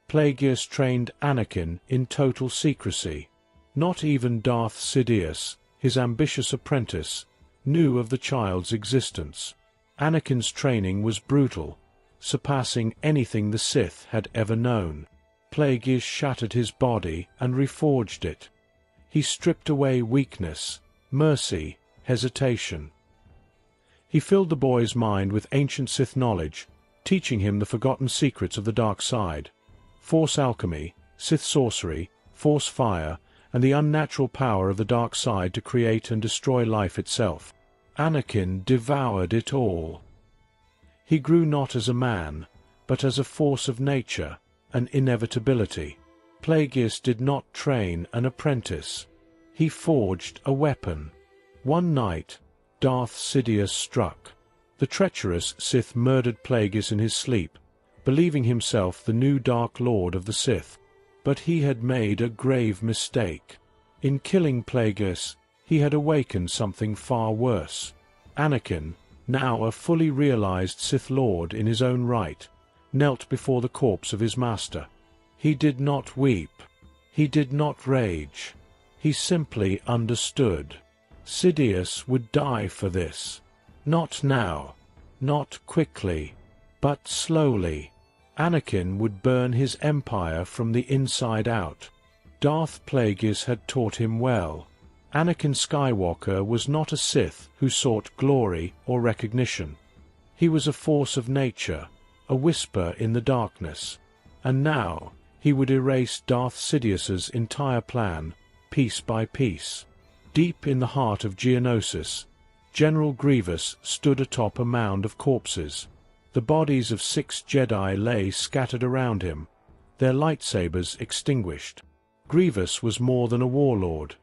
Plagueis trained Anakin in total secrecy. Not even Darth Sidious, his ambitious apprentice, knew of the child's existence. Anakin's training was brutal, surpassing anything the Sith had ever known. Plagueis shattered his body and reforged it. He stripped away weakness, mercy, hesitation. He filled the boy's mind with ancient Sith knowledge, teaching him the forgotten secrets of the dark side. Force alchemy, Sith sorcery, Force fire, and the unnatural power of the dark side to create and destroy life itself. Anakin devoured it all. He grew not as a man, but as a force of nature, an inevitability. Plagueis did not train an apprentice. He forged a weapon. One night, Darth Sidious struck. The treacherous Sith murdered Plagueis in his sleep, believing himself the new Dark Lord of the Sith. But he had made a grave mistake. In killing Plagueis, he had awakened something far worse. Anakin, now a fully realized Sith Lord in his own right, knelt before the corpse of his master. He did not weep. He did not rage. He simply understood. Sidious would die for this. Not now, not quickly, but slowly. Anakin would burn his empire from the inside out. Darth Plagueis had taught him well. Anakin Skywalker was not a Sith who sought glory or recognition. He was a force of nature, a whisper in the darkness. And now, He would erase Darth Sidious's entire plan, piece by piece. Deep in the heart of Geonosis, General Grievous stood atop a mound of corpses. The bodies of 6 Jedi lay scattered around him, their lightsabers extinguished. Grievous was more than a warlord.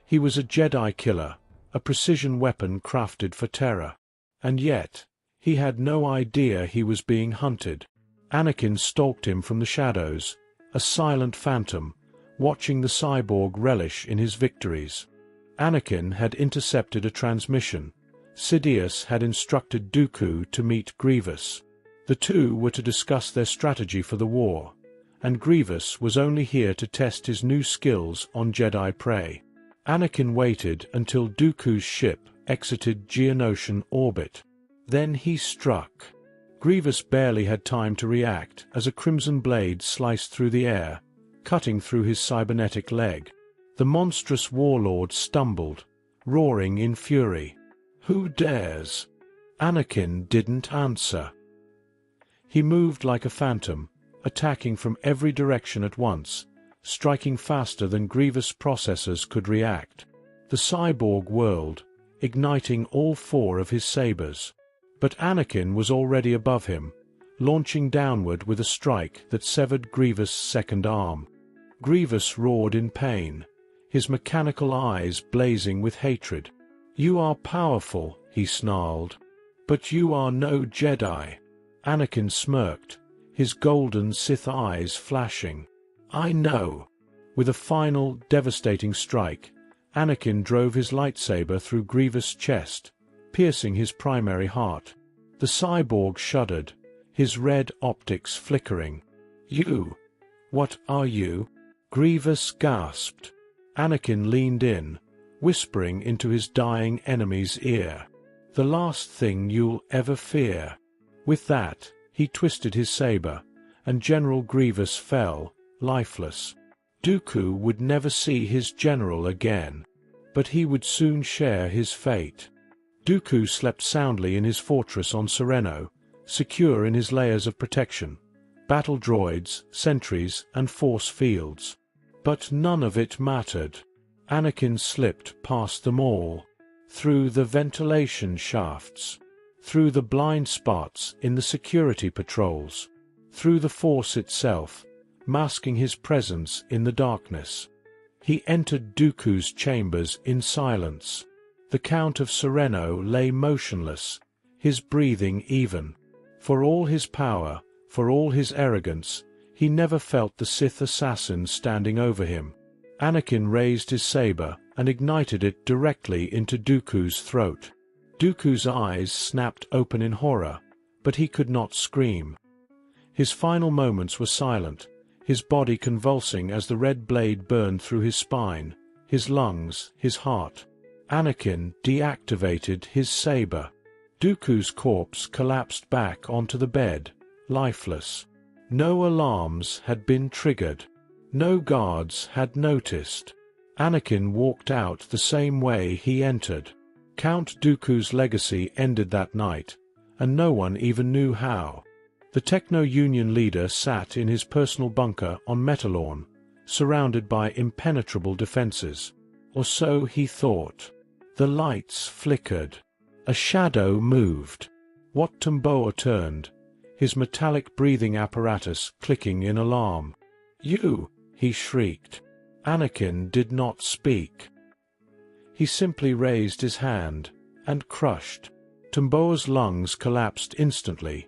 He was a Jedi killer, a precision weapon crafted for terror. And yet, he had no idea he was being hunted. Anakin stalked him from the shadows, a silent phantom, watching the cyborg relish in his victories. Anakin had intercepted a transmission. Sidious had instructed Dooku to meet Grievous. The two were to discuss their strategy for the war, and Grievous was only here to test his new skills on Jedi prey. Anakin waited until Dooku's ship exited Geonosian orbit. Then he struck. Grievous barely had time to react as a crimson blade sliced through the air, cutting through his cybernetic leg. The monstrous warlord stumbled, roaring in fury. "Who dares?" Anakin didn't answer. He moved like a phantom, attacking from every direction at once, striking faster than Grievous' processors could react. The cyborg whirled, igniting all 4 of his sabers. But Anakin was already above him, launching downward with a strike that severed Grievous' second arm. Grievous roared in pain, his mechanical eyes blazing with hatred. "You are powerful," he snarled, "but you are no Jedi." Anakin smirked, his golden Sith eyes flashing. "I know." With a final, devastating strike, Anakin drove his lightsaber through Grievous' chest, piercing his primary heart. The cyborg shuddered, his red optics flickering. "You? What are you?" Grievous gasped. Anakin leaned in, whispering into his dying enemy's ear. "The last thing you'll ever fear." With that, he twisted his saber, and General Grievous fell, lifeless. Dooku would never see his general again, but he would soon share his fate. Dooku slept soundly in his fortress on Sereno, secure in his layers of protection, battle droids, sentries, and force fields. But none of it mattered. Anakin slipped past them all, through the ventilation shafts, through the blind spots in the security patrols, through the Force itself, masking his presence in the darkness. He entered Dooku's chambers in silence. The Count of Sereno lay motionless, his breathing even. For all his power, for all his arrogance, he never felt the Sith assassin standing over him. Anakin raised his saber and ignited it directly into Dooku's throat. Dooku's eyes snapped open in horror, but he could not scream. His final moments were silent, his body convulsing as the red blade burned through his spine, his lungs, his heart. Anakin deactivated his saber. Dooku's corpse collapsed back onto the bed, lifeless. No alarms had been triggered. No guards had noticed. Anakin walked out the same way he entered. Count Dooku's legacy ended that night, and no one even knew how. The Techno-Union leader sat in his personal bunker on Metalorn, surrounded by impenetrable defenses. Or so he thought. The lights flickered. A shadow moved. Wat Tamboa turned, his metallic breathing apparatus clicking in alarm. "You!" he shrieked. Anakin did not speak. He simply raised his hand, and crushed. Tamboa's lungs collapsed instantly,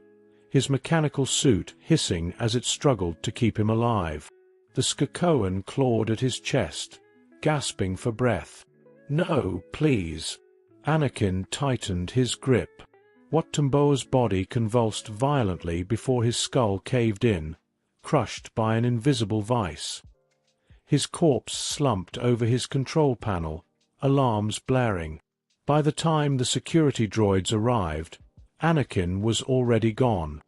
his mechanical suit hissing as it struggled to keep him alive. The Skakoan clawed at his chest, gasping for breath. "No, please." Anakin tightened his grip. Wat Tamboa's body convulsed violently before his skull caved in, crushed by an invisible vice. His corpse slumped over his control panel, alarms blaring. By the time the security droids arrived, Anakin was already gone.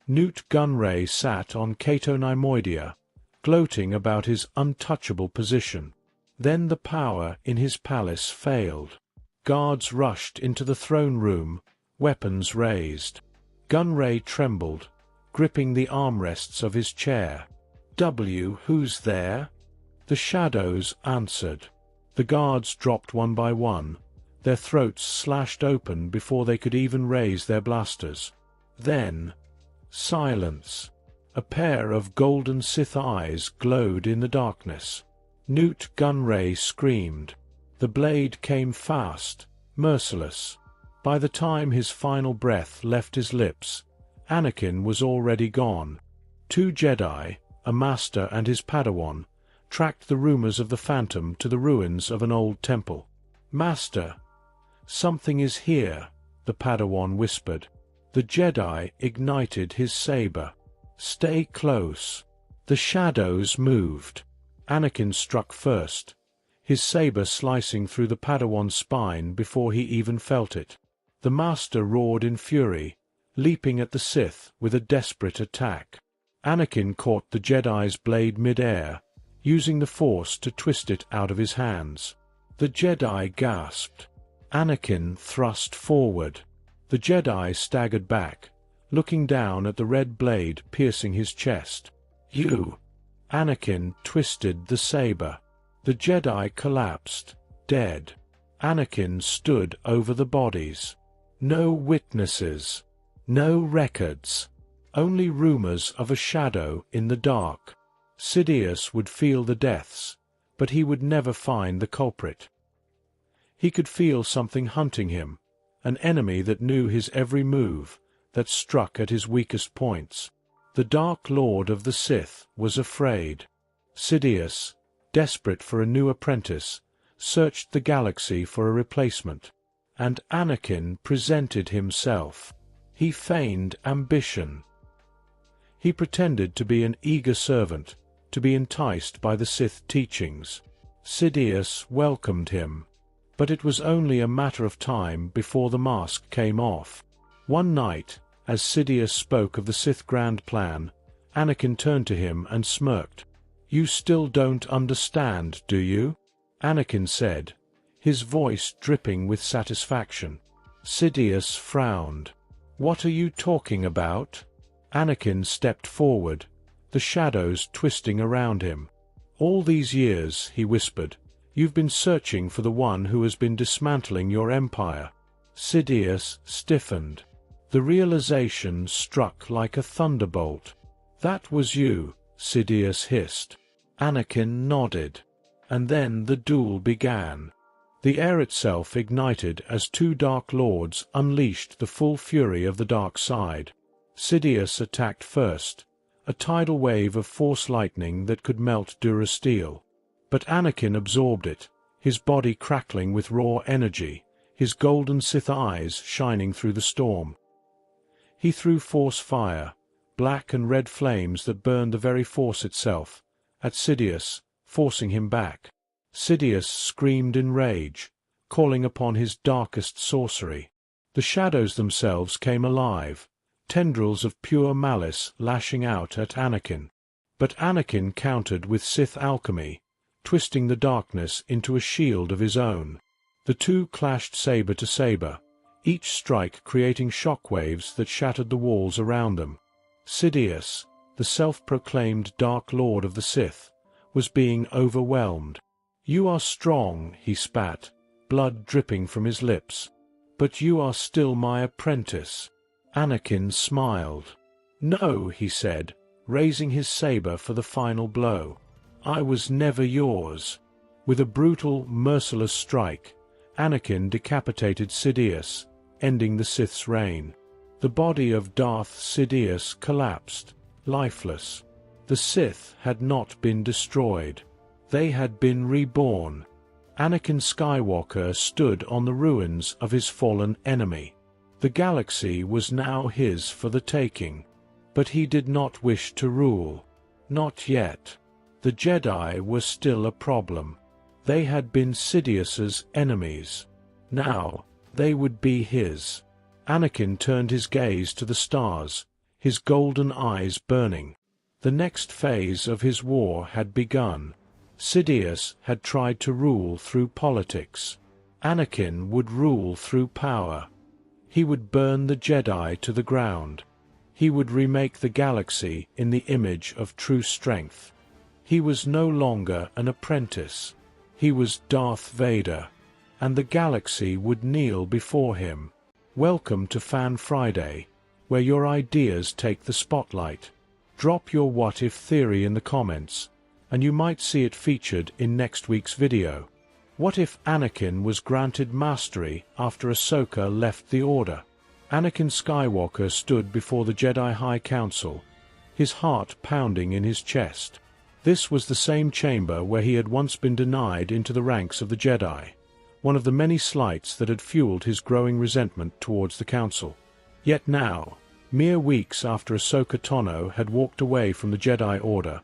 Newt Gunray sat on Cato Neimoidia, gloating about his untouchable position. Then the power in his palace failed. Guards rushed into the throne room, weapons raised. Gunray trembled, gripping the armrests of his chair. Who's there?" The shadows answered. The guards dropped one by one, their throats slashed open before they could even raise their blasters. Then, silence. A pair of golden Sith eyes glowed in the darkness. Newt Gunray screamed. The blade came fast, merciless. By the time his final breath left his lips, Anakin was already gone. Two Jedi, a master and his Padawan, tracked the rumors of the Phantom to the ruins of an old temple. "Master, something is here," the Padawan whispered. The Jedi ignited his saber. "Stay close." The shadows moved. Anakin struck first, his saber slicing through the Padawan's spine before he even felt it. The Master roared in fury, leaping at the Sith with a desperate attack. Anakin caught the Jedi's blade mid-air, using the Force to twist it out of his hands. The Jedi gasped. Anakin thrust forward. The Jedi staggered back, looking down at the red blade piercing his chest. "You!" Anakin twisted the saber. The Jedi collapsed, dead. Anakin stood over the bodies. No witnesses. No records. Only rumors of a shadow in the dark. Sidious would feel the deaths, but he would never find the culprit. He could feel something hunting him, an enemy that knew his every move, that struck at his weakest points. The Dark Lord of the Sith was afraid. Sidious, desperate for a new apprentice, searched the galaxy for a replacement. And Anakin presented himself. He feigned ambition. He pretended to be an eager servant, to be enticed by the Sith teachings. Sidious welcomed him. But it was only a matter of time before the mask came off. One night, as Sidious spoke of the Sith grand plan, Anakin turned to him and smirked. "You still don't understand, do you?" Anakin said, his voice dripping with satisfaction. Sidious frowned. "What are you talking about?" Anakin stepped forward, the shadows twisting around him. "All these years," he whispered, "you've been searching for the one who has been dismantling your empire." Sidious stiffened. The realization struck like a thunderbolt. "That was you," Sidious hissed. Anakin nodded. And then the duel began. The air itself ignited as two Dark Lords unleashed the full fury of the dark side. Sidious attacked first, a tidal wave of Force lightning that could melt Durasteel. But Anakin absorbed it, his body crackling with raw energy, his golden Sith eyes shining through the storm. He threw Force fire, black and red flames that burned the very Force itself, at Sidious, forcing him back. Sidious screamed in rage, calling upon his darkest sorcery. The shadows themselves came alive, tendrils of pure malice lashing out at Anakin. But Anakin countered with Sith alchemy, twisting the darkness into a shield of his own. The two clashed saber to saber, each strike creating shockwaves that shattered the walls around them. Sidious, the self-proclaimed Dark Lord of the Sith, was being overwhelmed. "You are strong," he spat, blood dripping from his lips. "But you are still my apprentice." Anakin smiled. "No," he said, raising his saber for the final blow. "I was never yours." With a brutal, merciless strike, Anakin decapitated Sidious, ending the Sith's reign. The body of Darth Sidious collapsed, lifeless. The Sith had not been destroyed. They had been reborn. Anakin Skywalker stood on the ruins of his fallen enemy. The galaxy was now his for the taking. But he did not wish to rule. Not yet. The Jedi were still a problem. They had been Sidious's enemies. Now, they would be his. Anakin turned his gaze to the stars, his golden eyes burning. The next phase of his war had begun. Sidious had tried to rule through politics. Anakin would rule through power. He would burn the Jedi to the ground. He would remake the galaxy in the image of true strength. He was no longer an apprentice. He was Darth Vader, and the galaxy would kneel before him. Welcome to Fan Friday, where your ideas take the spotlight. Drop your what-if theory in the comments, and you might see it featured in next week's video. What if Anakin was granted mastery after Ahsoka left the Order? Anakin Skywalker stood before the Jedi High Council, his heart pounding in his chest. This was the same chamber where he had once been denied into the ranks of the Jedi, one of the many slights that had fueled his growing resentment towards the Council. Yet now, mere weeks after Ahsoka Tano had walked away from the Jedi Order,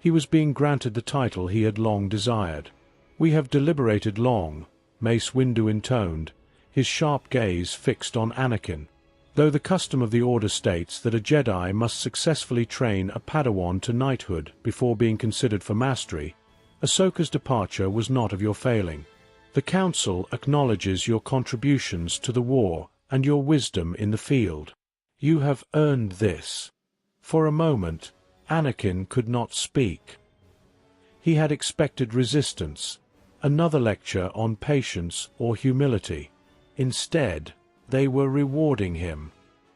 he was being granted the title he had long desired. "We have deliberated long," Mace Windu intoned, his sharp gaze fixed on Anakin. Though the custom of the Order states that a Jedi must successfully train a Padawan to knighthood before being considered for mastery, Ahsoka's departure was not of your failing. The Council acknowledges your contributions to the war and your wisdom in the field. You have earned this. For a moment, Anakin could not speak. He had expected resistance, another lecture on patience or humility. Instead, they were rewarding him.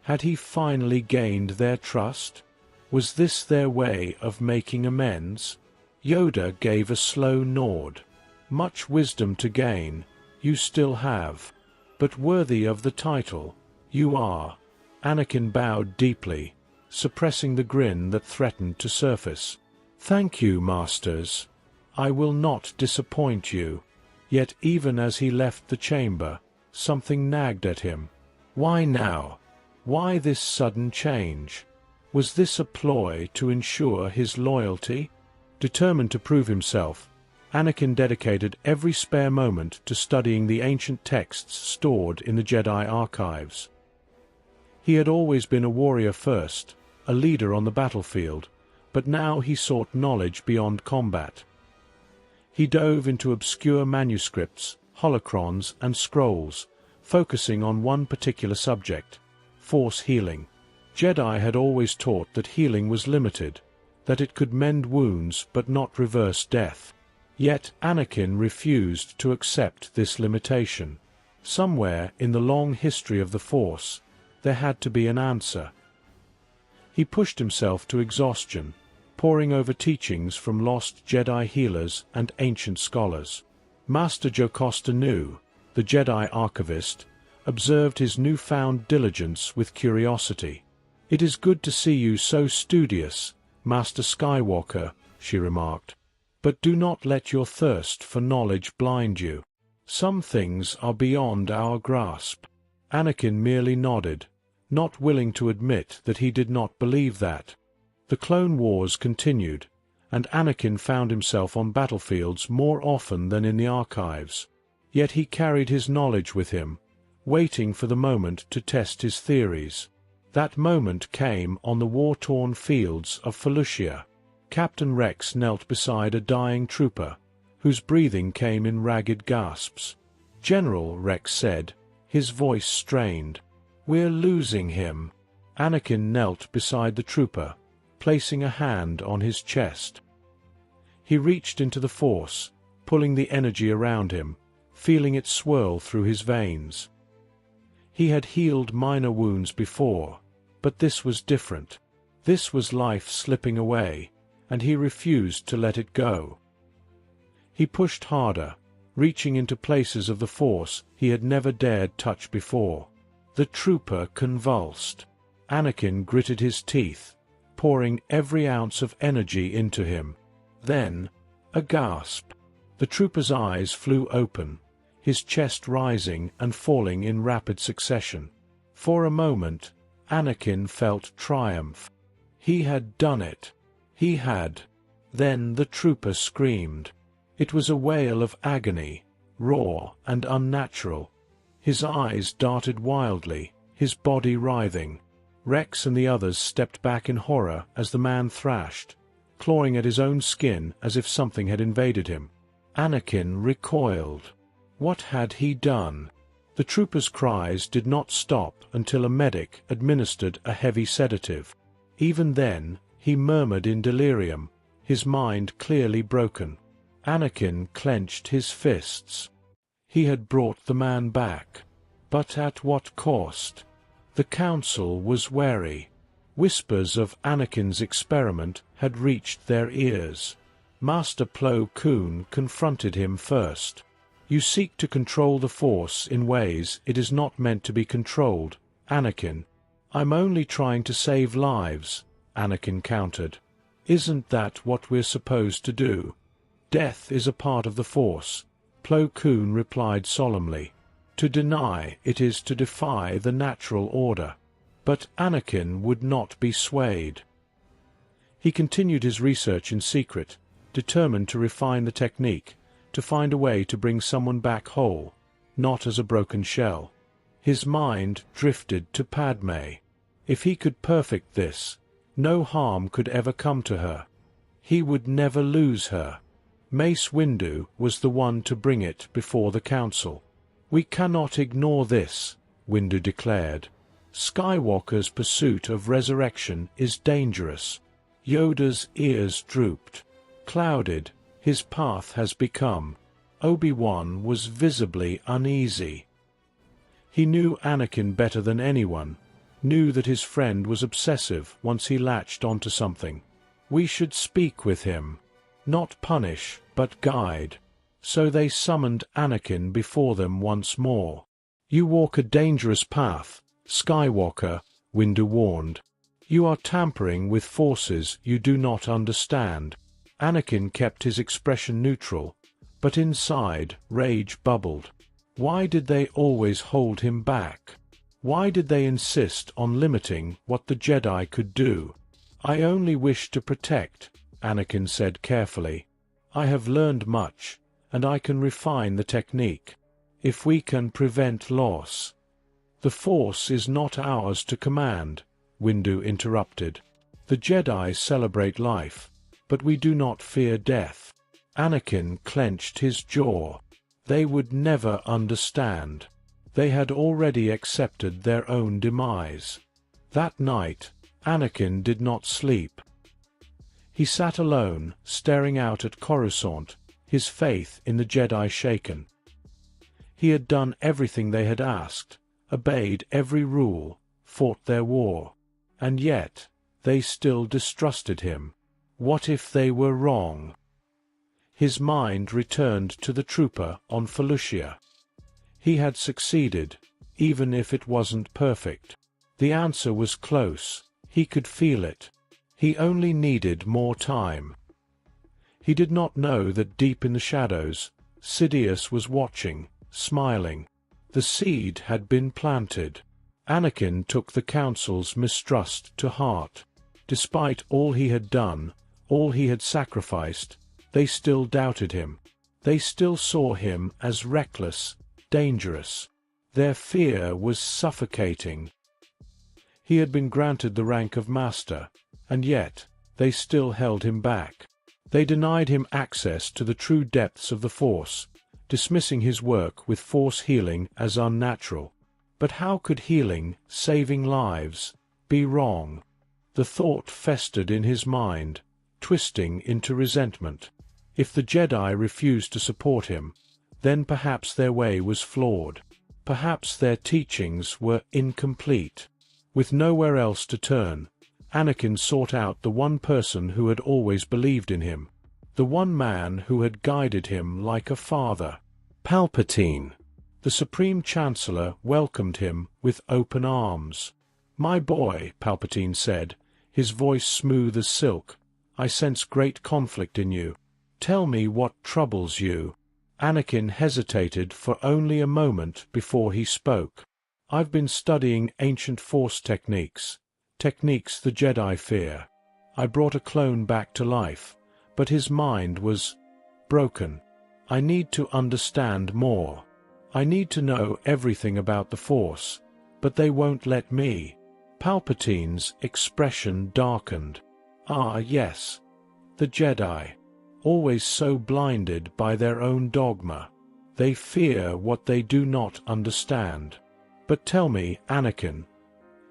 Had he finally gained their trust? Was this their way of making amends? Yoda gave a slow nod. Much wisdom to gain, you still have. But worthy of the title, you are. Anakin bowed deeply, suppressing the grin that threatened to surface. Thank you, Masters. I will not disappoint you. Yet even as he left the chamber, something nagged at him. Why now? Why this sudden change? Was this a ploy to ensure his loyalty? Determined to prove himself, Anakin dedicated every spare moment to studying the ancient texts stored in the Jedi archives. He had always been a warrior first, a leader on the battlefield, but now he sought knowledge beyond combat. He dove into obscure manuscripts, holocrons, and scrolls, focusing on one particular subject: Force healing. Jedi had always taught that healing was limited, that it could mend wounds but not reverse death. Yet Anakin refused to accept this limitation. Somewhere in the long history of the Force, there had to be an answer. He pushed himself to exhaustion, poring over teachings from lost Jedi healers and ancient scholars. Master Jocasta Nu, the Jedi archivist, observed his newfound diligence with curiosity. "It is good to see you so studious, Master Skywalker," she remarked. "But do not let your thirst for knowledge blind you. Some things are beyond our grasp." Anakin merely nodded, not willing to admit that he did not believe that. The Clone Wars continued, and Anakin found himself on battlefields more often than in the archives. Yet he carried his knowledge with him, waiting for the moment to test his theories. That moment came on the war-torn fields of Felucia. Captain Rex knelt beside a dying trooper, whose breathing came in ragged gasps. "General," Rex said, his voice strained, "we're losing him." Anakin knelt beside the trooper, placing a hand on his chest. He reached into the Force, pulling the energy around him, feeling it swirl through his veins. He had healed minor wounds before, but this was different. This was life slipping away, and he refused to let it go. He pushed harder, reaching into places of the Force he had never dared touch before. The trooper convulsed. Anakin gritted his teeth, pouring every ounce of energy into him. Then, a gasp. The trooper's eyes flew open, his chest rising and falling in rapid succession. For a moment, Anakin felt triumph. He had done it. He had. Then the trooper screamed. It was a wail of agony, raw and unnatural. His eyes darted wildly, his body writhing. Rex and the others stepped back in horror as the man thrashed, clawing at his own skin as if something had invaded him. Anakin recoiled. What had he done? The trooper's cries did not stop until a medic administered a heavy sedative. Even then, he murmured in delirium, his mind clearly broken. Anakin clenched his fists. He had brought the man back. But at what cost? The council was wary. Whispers of Anakin's experiment had reached their ears. Master Plo Koon confronted him first. "You seek to control the Force in ways it is not meant to be controlled, Anakin." "I'm only trying to save lives," Anakin countered. "Isn't that what we're supposed to do?" "Death is a part of the Force," Plo Koon replied solemnly. "To deny it is to defy the natural order." But Anakin would not be swayed. He continued his research in secret, determined to refine the technique, to find a way to bring someone back whole, not as a broken shell. His mind drifted to Padme. If he could perfect this, no harm could ever come to her. He would never lose her. Mace Windu was the one to bring it before the council. "We cannot ignore this," Windu declared. "Skywalker's pursuit of resurrection is dangerous." Yoda's ears drooped. Clouded, his path has become. Obi-Wan was visibly uneasy. He knew Anakin better than anyone, knew that his friend was obsessive once he latched onto something. "We should speak with him. Not punish, but guide." So they summoned Anakin before them once more. "You walk a dangerous path, Skywalker," Windu warned. "You are tampering with forces you do not understand." Anakin kept his expression neutral, but inside rage bubbled. Why did they always hold him back? Why did they insist on limiting what the Jedi could do? "I only wish to protect," Anakin said carefully. "I have learned much, and I can refine the technique. If we can prevent loss—" "The Force is not ours to command," Windu interrupted. "The Jedi celebrate life, but we do not fear death." Anakin clenched his jaw. They would never understand. They had already accepted their own demise. That night, Anakin did not sleep. He sat alone, staring out at Coruscant, his faith in the Jedi shaken. He had done everything they had asked, obeyed every rule, fought their war. And yet, they still distrusted him. What if they were wrong? His mind returned to the trooper on Felucia. He had succeeded, even if it wasn't perfect. The answer was close. He could feel it. He only needed more time. He did not know that deep in the shadows, Sidious was watching, smiling. The seed had been planted. Anakin took the council's mistrust to heart. Despite all he had done, all he had sacrificed, they still doubted him. They still saw him as reckless, dangerous. Their fear was suffocating. He had been granted the rank of master, and yet, they still held him back. They denied him access to the true depths of the Force, dismissing his work with Force healing as unnatural. But how could healing, saving lives, be wrong? The thought festered in his mind, twisting into resentment. If the Jedi refused to support him, then perhaps their way was flawed. Perhaps their teachings were incomplete. With nowhere else to turn, Anakin sought out the one person who had always believed in him, the one man who had guided him like a father. Palpatine. The Supreme Chancellor welcomed him with open arms. "My boy," Palpatine said, his voice smooth as silk, "I sense great conflict in you. Tell me what troubles you." Anakin hesitated for only a moment before he spoke. "I've been studying ancient Force techniques the Jedi fear. I brought a clone back to life, but his mind was broken. I need to understand more. I need to know everything about the Force, but they won't let me." Palpatine's expression darkened. "Ah, yes. The Jedi. Always so blinded by their own dogma. They fear what they do not understand. But tell me, Anakin,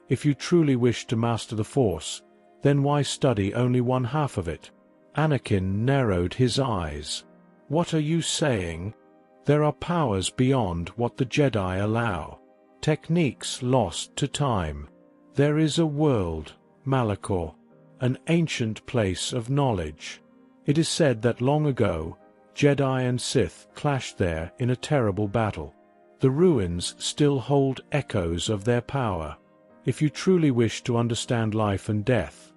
if you truly wish to master the Force, then why study only one half of it? Anakin narrowed his eyes. What are you saying? There are powers beyond what the Jedi allow. Techniques lost to time. There is a world, Malachor, an ancient place of knowledge. It is said that long ago, Jedi and Sith clashed there in a terrible battle. The ruins still hold echoes of their power. If you truly wish to understand life and death,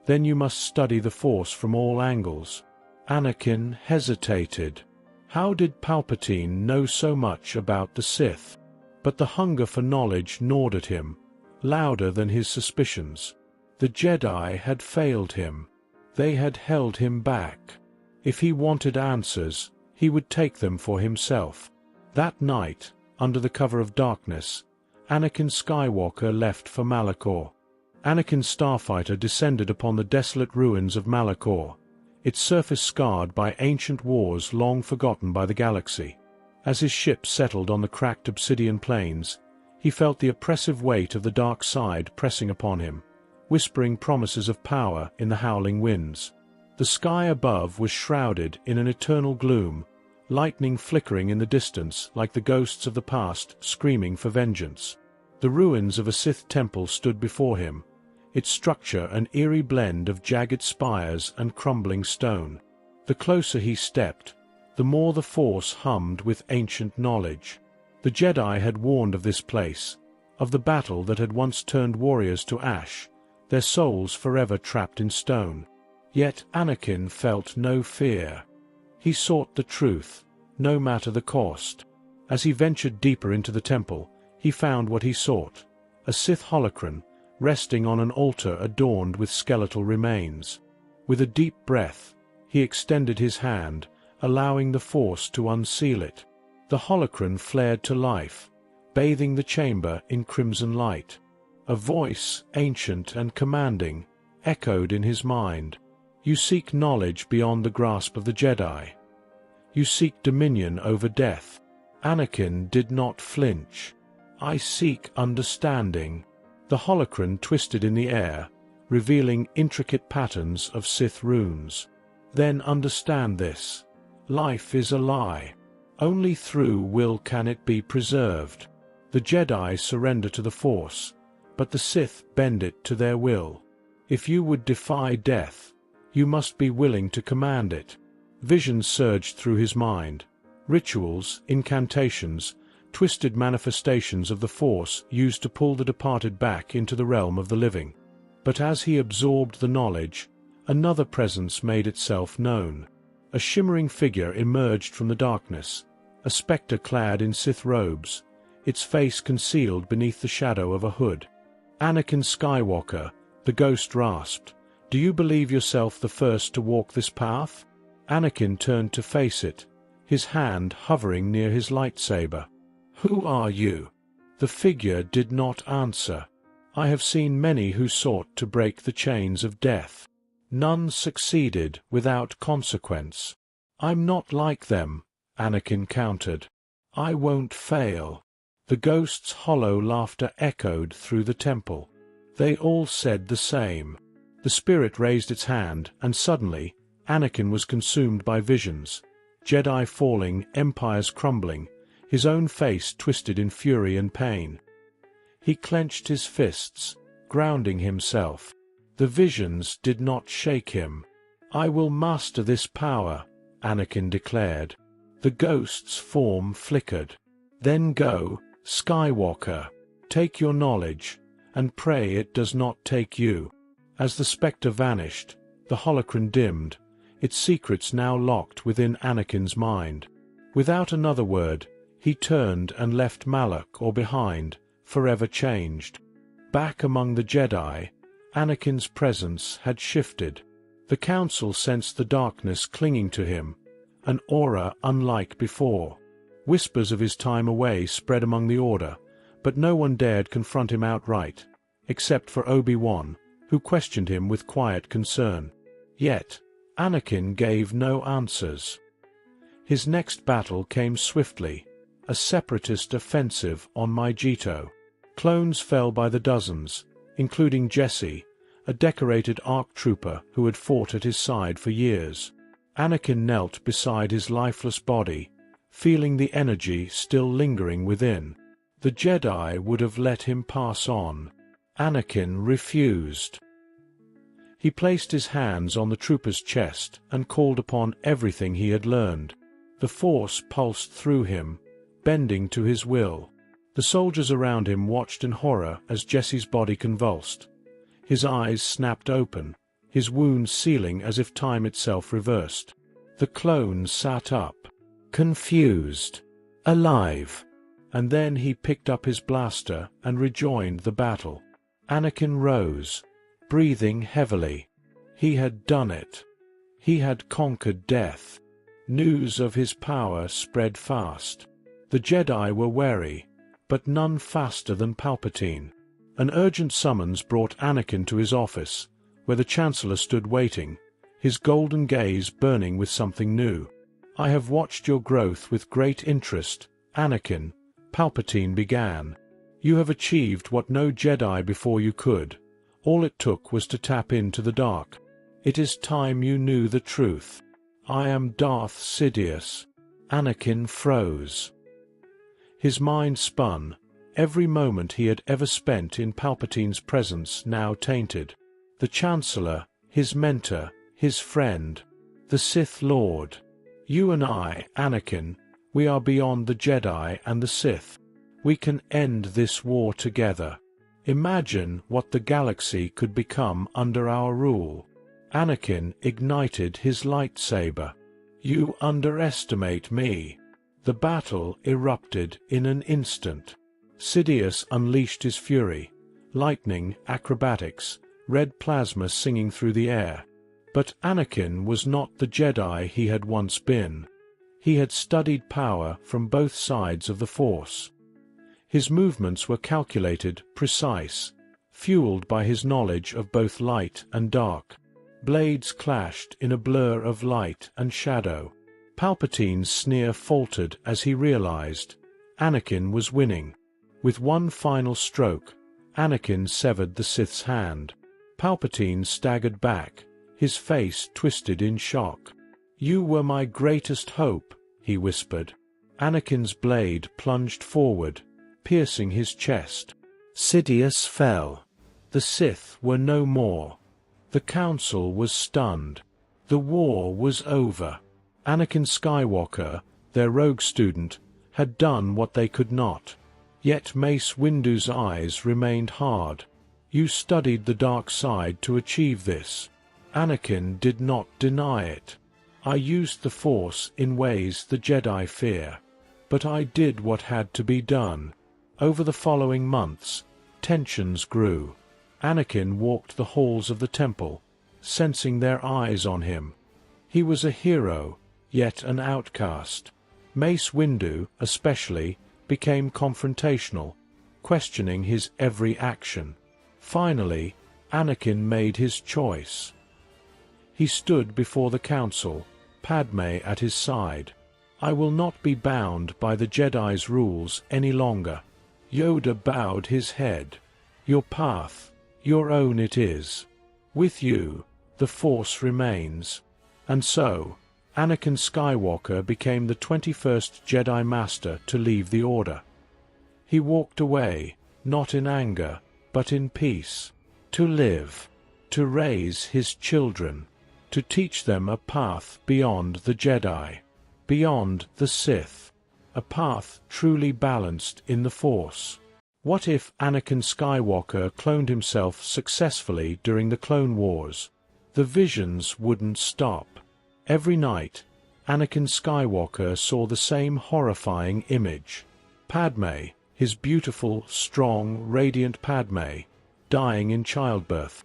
then you must study the Force from all angles. Anakin hesitated. How did Palpatine know so much about the Sith? But the hunger for knowledge gnawed at him, louder than his suspicions. The Jedi had failed him. They had held him back. If he wanted answers, he would take them for himself. That night, under the cover of darkness, Anakin Skywalker left for Malachor. Anakin's starfighter descended upon the desolate ruins of Malachor, its surface scarred by ancient wars long forgotten by the galaxy. As his ship settled on the cracked obsidian plains, he felt the oppressive weight of the dark side pressing upon him, whispering promises of power in the howling winds. The sky above was shrouded in an eternal gloom, lightning flickering in the distance like the ghosts of the past screaming for vengeance. The ruins of a Sith temple stood before him, its structure an eerie blend of jagged spires and crumbling stone. The closer he stepped, the more the Force hummed with ancient knowledge. The Jedi had warned of this place, of the battle that had once turned warriors to ash, their souls forever trapped in stone. Yet Anakin felt no fear. He sought the truth, no matter the cost. As he ventured deeper into the temple, he found what he sought, a Sith holocron, resting on an altar adorned with skeletal remains. With a deep breath, he extended his hand, allowing the Force to unseal it. The holocron flared to life, bathing the chamber in crimson light. A voice, ancient and commanding, echoed in his mind. You seek knowledge beyond the grasp of the Jedi. You seek dominion over death. Anakin did not flinch. I seek understanding. The holocron twisted in the air, revealing intricate patterns of Sith runes. Then understand this. Life is a lie. Only through will can it be preserved. The Jedi surrender to the Force, but the Sith bend it to their will. If you would defy death, you must be willing to command it. Visions surged through his mind. Rituals, incantations, twisted manifestations of the Force used to pull the departed back into the realm of the living. But as he absorbed the knowledge, another presence made itself known. A shimmering figure emerged from the darkness, a spectre clad in Sith robes, its face concealed beneath the shadow of a hood. Anakin Skywalker, the ghost rasped. Do you believe yourself the first to walk this path? Anakin turned to face it, his hand hovering near his lightsaber. Who are you? The figure did not answer. I have seen many who sought to break the chains of death. None succeeded without consequence. I'm not like them, Anakin countered. I won't fail. The ghost's hollow laughter echoed through the temple. They all said the same. The spirit raised its hand, and suddenly, Anakin was consumed by visions. Jedi falling, empires crumbling, his own face twisted in fury and pain. He clenched his fists, grounding himself. The visions did not shake him. I will master this power, Anakin declared. The ghost's form flickered. Then go, Skywalker. Take your knowledge, and pray it does not take you. As the spectre vanished, the holocron dimmed, its secrets now locked within Anakin's mind. Without another word, he turned and left Malachor behind, forever changed. Back among the Jedi, Anakin's presence had shifted. The Council sensed the darkness clinging to him, an aura unlike before. Whispers of his time away spread among the Order, but no one dared confront him outright, except for Obi-Wan, who questioned him with quiet concern. Yet, Anakin gave no answers. His next battle came swiftly, a separatist offensive on Maijito. Clones fell by the dozens, including Jesse, a decorated ARC trooper who had fought at his side for years. Anakin knelt beside his lifeless body, feeling the energy still lingering within. The Jedi would have let him pass on. Anakin refused. He placed his hands on the trooper's chest and called upon everything he had learned. The Force pulsed through him, bending to his will. The soldiers around him watched in horror as Jesse's body convulsed. His eyes snapped open, his wounds sealing as if time itself reversed. The clone sat up, confused, alive, and then he picked up his blaster and rejoined the battle. Anakin rose, breathing heavily. He had done it. He had conquered death. News of his power spread fast. The Jedi were wary, but none faster than Palpatine. An urgent summons brought Anakin to his office, where the Chancellor stood waiting, his golden gaze burning with something new. "I have watched your growth with great interest, Anakin," Palpatine began. "You have achieved what no Jedi before you could. All it took was to tap into the dark. It is time you knew the truth. I am Darth Sidious." Anakin froze. His mind spun, every moment he had ever spent in Palpatine's presence now tainted. The Chancellor, his mentor, his friend, the Sith Lord. "You and I, Anakin, we are beyond the Jedi and the Sith. We can end this war together. Imagine what the galaxy could become under our rule." Anakin ignited his lightsaber. "You underestimate me." The battle erupted in an instant. Sidious unleashed his fury, lightning, acrobatics, red plasma singing through the air. But Anakin was not the Jedi he had once been. He had studied power from both sides of the Force. His movements were calculated, precise, fueled by his knowledge of both light and dark. Blades clashed in a blur of light and shadow. Palpatine's sneer faltered as he realized Anakin was winning. With one final stroke, Anakin severed the Sith's hand. Palpatine staggered back, his face twisted in shock. "You were my greatest hope," he whispered. Anakin's blade plunged forward, piercing his chest. Sidious fell. The Sith were no more. The Council was stunned. The war was over. Anakin Skywalker, their rogue student, had done what they could not. Yet Mace Windu's eyes remained hard. "You studied the dark side to achieve this." Anakin did not deny it. "I used the Force in ways the Jedi fear. But I did what had to be done." Over the following months, tensions grew. Anakin walked the halls of the temple, sensing their eyes on him. He was a hero, yet an outcast. Mace Windu, especially, became confrontational, questioning his every action. Finally, Anakin made his choice. He stood before the Council, Padme at his side. "I will not be bound by the Jedi's rules any longer." Yoda bowed his head. "Your path, your own it is. With you, the Force remains." And so, Anakin Skywalker became the 21st Jedi Master to leave the Order. He walked away, not in anger, but in peace. To live, to raise his children, to teach them a path beyond the Jedi, beyond the Sith, a path truly balanced in the Force. What if Anakin Skywalker cloned himself successfully during the Clone Wars? The visions wouldn't stop. Every night, Anakin Skywalker saw the same horrifying image. Padme, his beautiful, strong, radiant Padme, dying in childbirth.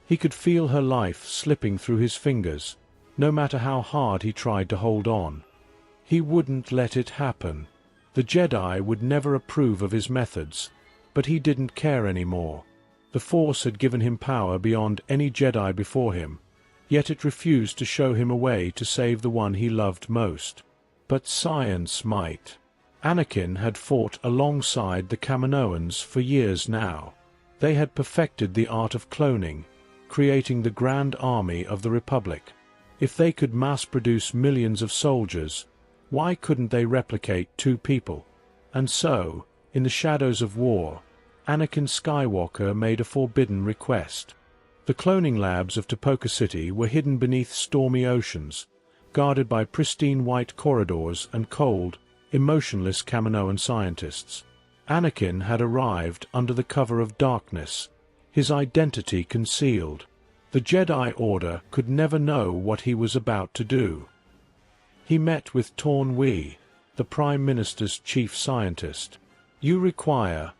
He could feel her life slipping through his fingers, no matter how hard he tried to hold on. He wouldn't let it happen. The Jedi would never approve of his methods, but he didn't care anymore. The Force had given him power beyond any Jedi before him. yet it refused to show him a way to save the one he loved most. But science might. Anakin had fought alongside the Kaminoans for years now. They had perfected the art of cloning, creating the Grand Army of the Republic. If they could mass-produce millions of soldiers, why couldn't they replicate two people? And so, in the shadows of war, Anakin Skywalker made a forbidden request. The cloning labs of Tipoca City were hidden beneath stormy oceans, guarded by pristine white corridors and cold, emotionless Kaminoan scientists. Anakin had arrived under the cover of darkness, his identity concealed. The Jedi Order could never know what he was about to do. He met with Taun We, the Prime Minister's chief scientist. "You require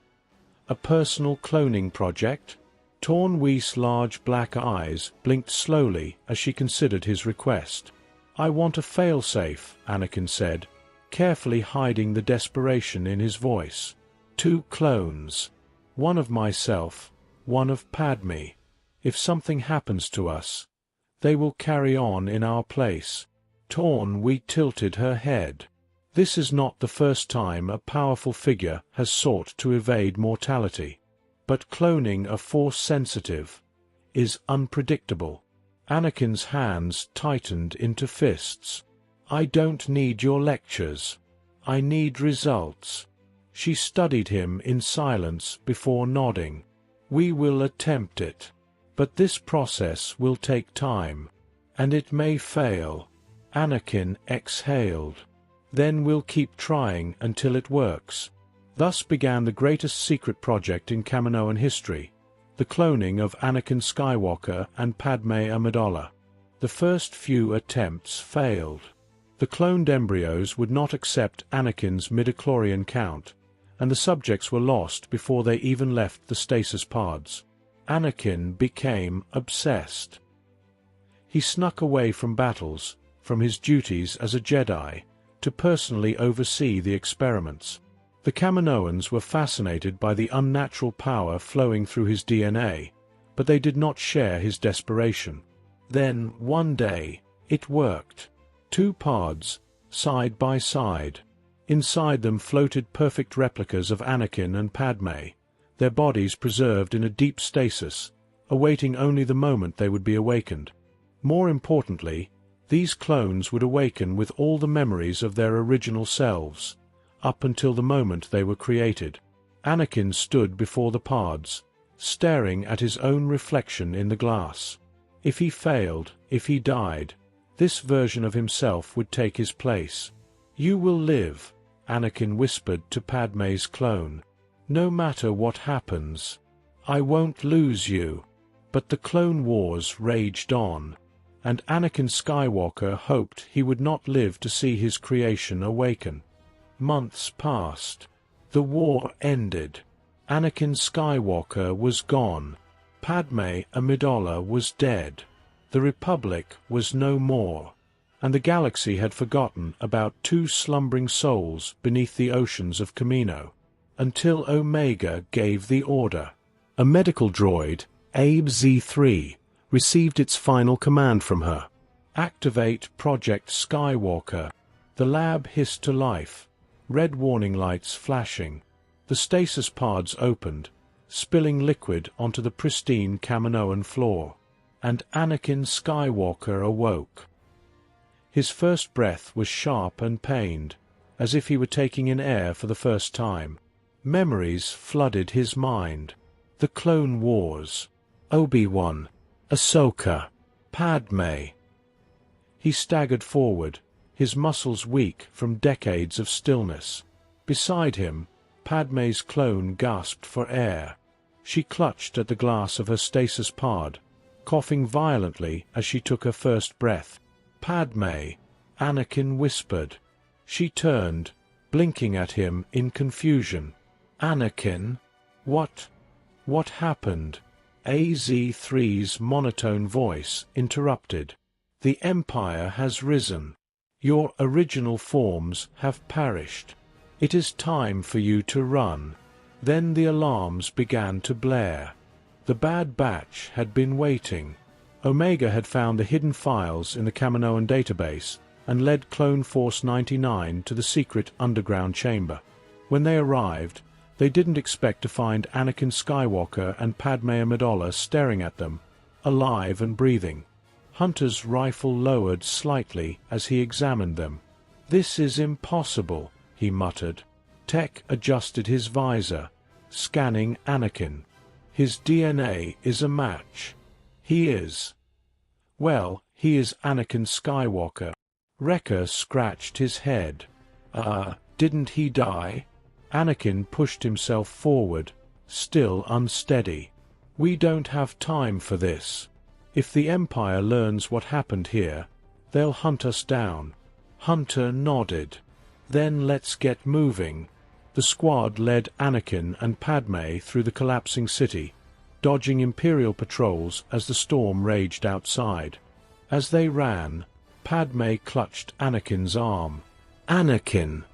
a personal cloning project?" Taun We's large black eyes blinked slowly as she considered his request. "I want a failsafe," Anakin said, carefully hiding the desperation in his voice. "2 clones. One of myself, one of Padme. If something happens to us, they will carry on in our place." Taun We tilted her head. This is not the first time a powerful figure has sought to evade mortality. But cloning a Force-sensitive is unpredictable. Anakin's hands tightened into fists. "I don't need your lectures. I need results." She studied him in silence before nodding. "We will attempt it. But this process will take time. And it may fail." Anakin exhaled. "Then we'll keep trying until it works." Thus began the greatest secret project in Kaminoan history, the cloning of Anakin Skywalker and Padme Amidala. The first few attempts failed. The cloned embryos would not accept Anakin's midichlorian count, and the subjects were lost before they even left the stasis pods. Anakin became obsessed. He snuck away from battles, from his duties as a Jedi, to personally oversee the experiments. The Kaminoans were fascinated by the unnatural power flowing through his DNA, but they did not share his desperation. Then, one day, it worked. 2 pods, side by side. Inside them floated perfect replicas of Anakin and Padme, their bodies preserved in a deep stasis, awaiting only the moment they would be awakened. More importantly, these clones would awaken with all the memories of their original selves, up until the moment they were created. Anakin stood before the pods, staring at his own reflection in the glass. If he failed, if he died, this version of himself would take his place. "You will live," Anakin whispered to Padme's clone. "No matter what happens. I won't lose you." But the Clone Wars raged on, and Anakin Skywalker hoped he would not live to see his creation awaken. Months passed. The war ended. Anakin Skywalker was gone. Padme Amidala was dead. The Republic was no more. And the galaxy had forgotten about 2 slumbering souls beneath the oceans of Kamino. Until Omega gave the order. A medical droid, Abe Z3, received its final command from her. "Activate Project Skywalker." The lab hissed to life, red warning lights flashing. The stasis pods opened, spilling liquid onto the pristine Kaminoan floor. And Anakin Skywalker awoke. His first breath was sharp and pained, as if he were taking in air for the first time. Memories flooded his mind. The Clone Wars. Obi-Wan. Ahsoka. Padme. He staggered forward, his muscles weak from decades of stillness. Beside him, Padme's clone gasped for air. She clutched at the glass of her stasis pod, coughing violently as she took her first breath. "Padme," Anakin whispered. She turned, blinking at him in confusion. "Anakin? What happened?" AZ-3's monotone voice interrupted. "The Empire has risen. Your original forms have perished. It is time for you to run." Then the alarms began to blare. The Bad Batch had been waiting. Omega had found the hidden files in the Kaminoan database and led Clone Force 99 to the secret underground chamber. When they arrived, they didn't expect to find Anakin Skywalker and Padme Amidala staring at them, alive and breathing. Hunter's rifle lowered slightly as he examined them. "This is impossible," he muttered. Tech adjusted his visor, scanning Anakin. "His DNA is a match." "He is." "Well, he is Anakin Skywalker." Wrecker scratched his head. Didn't he die?" Anakin pushed himself forward, still unsteady. "We don't have time for this. If the Empire learns what happened here, they'll hunt us down." Hunter nodded. "Then let's get moving." The squad led Anakin and Padme through the collapsing city, dodging Imperial patrols as the storm raged outside. As they ran, Padme clutched Anakin's arm. "Anakin,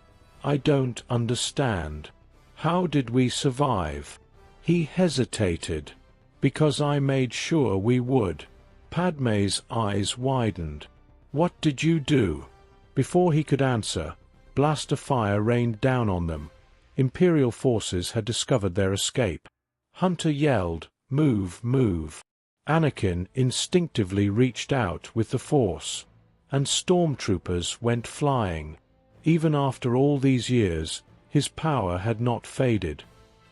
I don't understand. How did we survive?" He hesitated. "Because I made sure we would." Padme's eyes widened. "What did you do?" Before he could answer, blaster fire rained down on them. Imperial forces had discovered their escape. Hunter yelled, "Move, move." Anakin instinctively reached out with the Force, and stormtroopers went flying. Even after all these years, his power had not faded.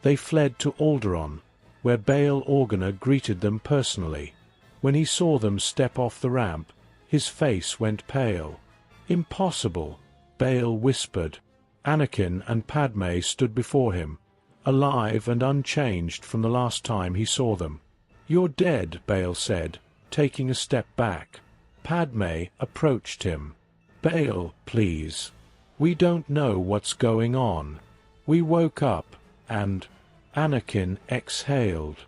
They fled to Alderaan, where Bail Organa greeted them personally. When he saw them step off the ramp, his face went pale. "Impossible," Bail whispered. Anakin and Padme stood before him, alive and unchanged from the last time he saw them. "You're dead," Bail said, taking a step back. Padme approached him. "Bail, please. We don't know what's going on. We woke up, and—" Anakin exhaled.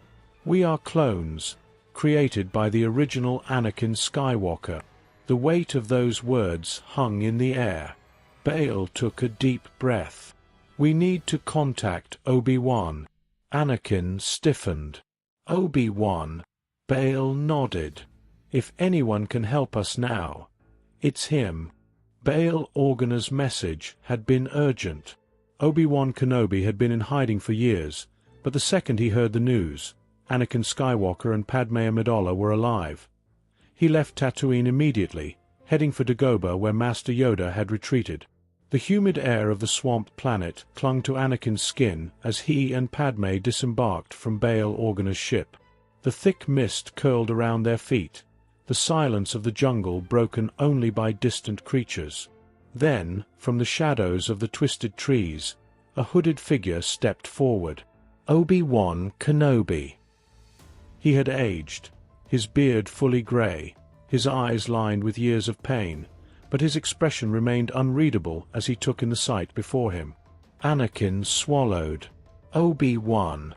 "We are clones, created by the original Anakin Skywalker." The weight of those words hung in the air. Bail took a deep breath. "We need to contact Obi-Wan." Anakin stiffened. "Obi-Wan?" Bail nodded. "If anyone can help us now, it's him." Bail Organa's message had been urgent. Obi-Wan Kenobi had been in hiding for years, but the second he heard the news, Anakin Skywalker and Padme Amidala were alive. He left Tatooine immediately, heading for Dagobah where Master Yoda had retreated. The humid air of the swamped planet clung to Anakin's skin as he and Padme disembarked from Bail Organa's ship. The thick mist curled around their feet, the silence of the jungle broken only by distant creatures. Then, from the shadows of the twisted trees, a hooded figure stepped forward. Obi-Wan Kenobi. He had aged, his beard fully gray, his eyes lined with years of pain, but his expression remained unreadable as he took in the sight before him. Anakin swallowed. "Obi-Wan."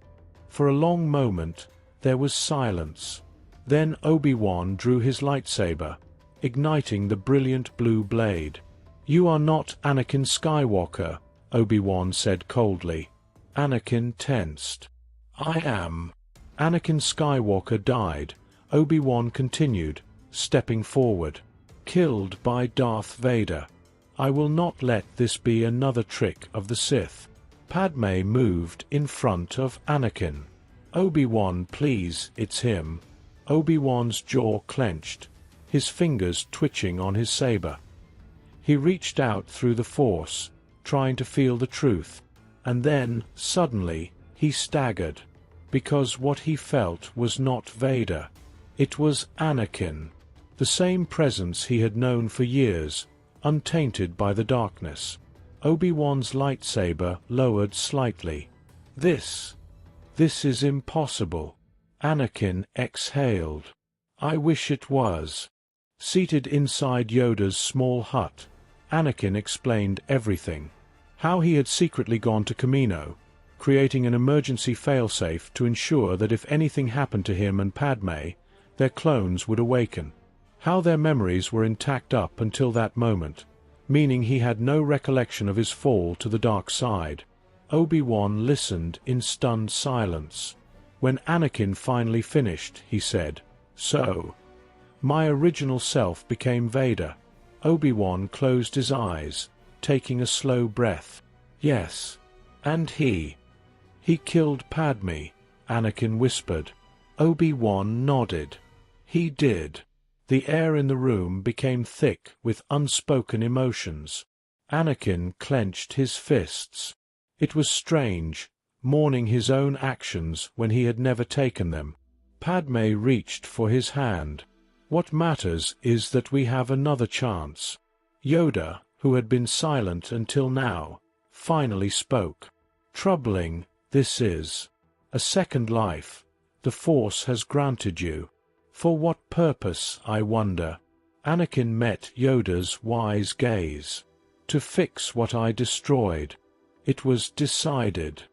For a long moment, there was silence. Then Obi-Wan drew his lightsaber, igniting the brilliant blue blade. "You are not Anakin Skywalker," Obi-Wan said coldly. Anakin tensed. "I am." Anakin Skywalker died, Obi-Wan continued, stepping forward. "Killed by Darth Vader. I will not let this be another trick of the Sith." Padme moved in front of Anakin. "Obi-Wan, please, it's him." Obi-Wan's jaw clenched, his fingers twitching on his saber. He reached out through the Force, trying to feel the truth, and then, suddenly, he staggered. Because what he felt was not Vader. It was Anakin. The same presence he had known for years, untainted by the darkness. Obi-Wan's lightsaber lowered slightly. This is impossible." Anakin exhaled. "I wish it was." Seated inside Yoda's small hut, Anakin explained everything. How he had secretly gone to Kamino, creating an emergency failsafe to ensure that if anything happened to him and Padme, their clones would awaken. How their memories were intact up until that moment, meaning he had no recollection of his fall to the dark side. Obi-Wan listened in stunned silence. When Anakin finally finished, he said, "So, My original self became Vader. Obi-Wan closed his eyes, taking a slow breath. Yes. And he killed Padme, Anakin whispered. Obi-Wan nodded. He did. The air in the room became thick with unspoken emotions. Anakin clenched his fists. It was strange, mourning his own actions when he had never taken them. Padme reached for his hand. What matters is that we have another chance. Yoda, who had been silent until now, finally spoke. Troubling, this is. A second life. The Force has granted you. For what purpose, I wonder? Anakin met Yoda's wise gaze. To fix what I destroyed. It was decided.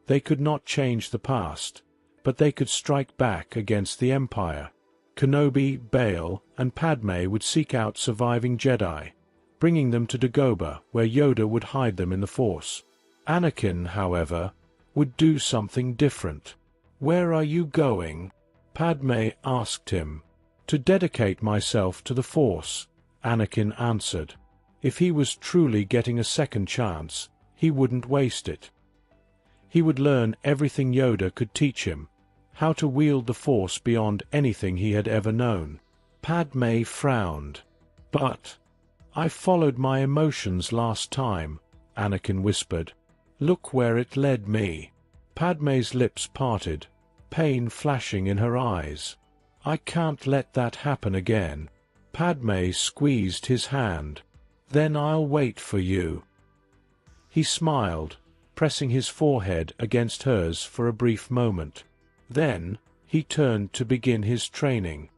They could not change the past, but they could strike back against the Empire. Kenobi, Bail, and Padme would seek out surviving Jedi, bringing them to Dagobah, where Yoda would hide them in the Force. Anakin, however, would do something different. Where are you going? Padme asked him. To dedicate myself to the Force, Anakin answered. If he was truly getting a second chance, he wouldn't waste it. He would learn everything Yoda could teach him, how to wield the Force beyond anything he had ever known. Padme frowned. But I followed my emotions last time, Anakin whispered. Look where it led me. Padme's lips parted, pain flashing in her eyes. I can't let that happen again. Padme squeezed his hand. Then I'll wait for you. He smiled, pressing his forehead against hers for a brief moment. Then, he turned to begin his training.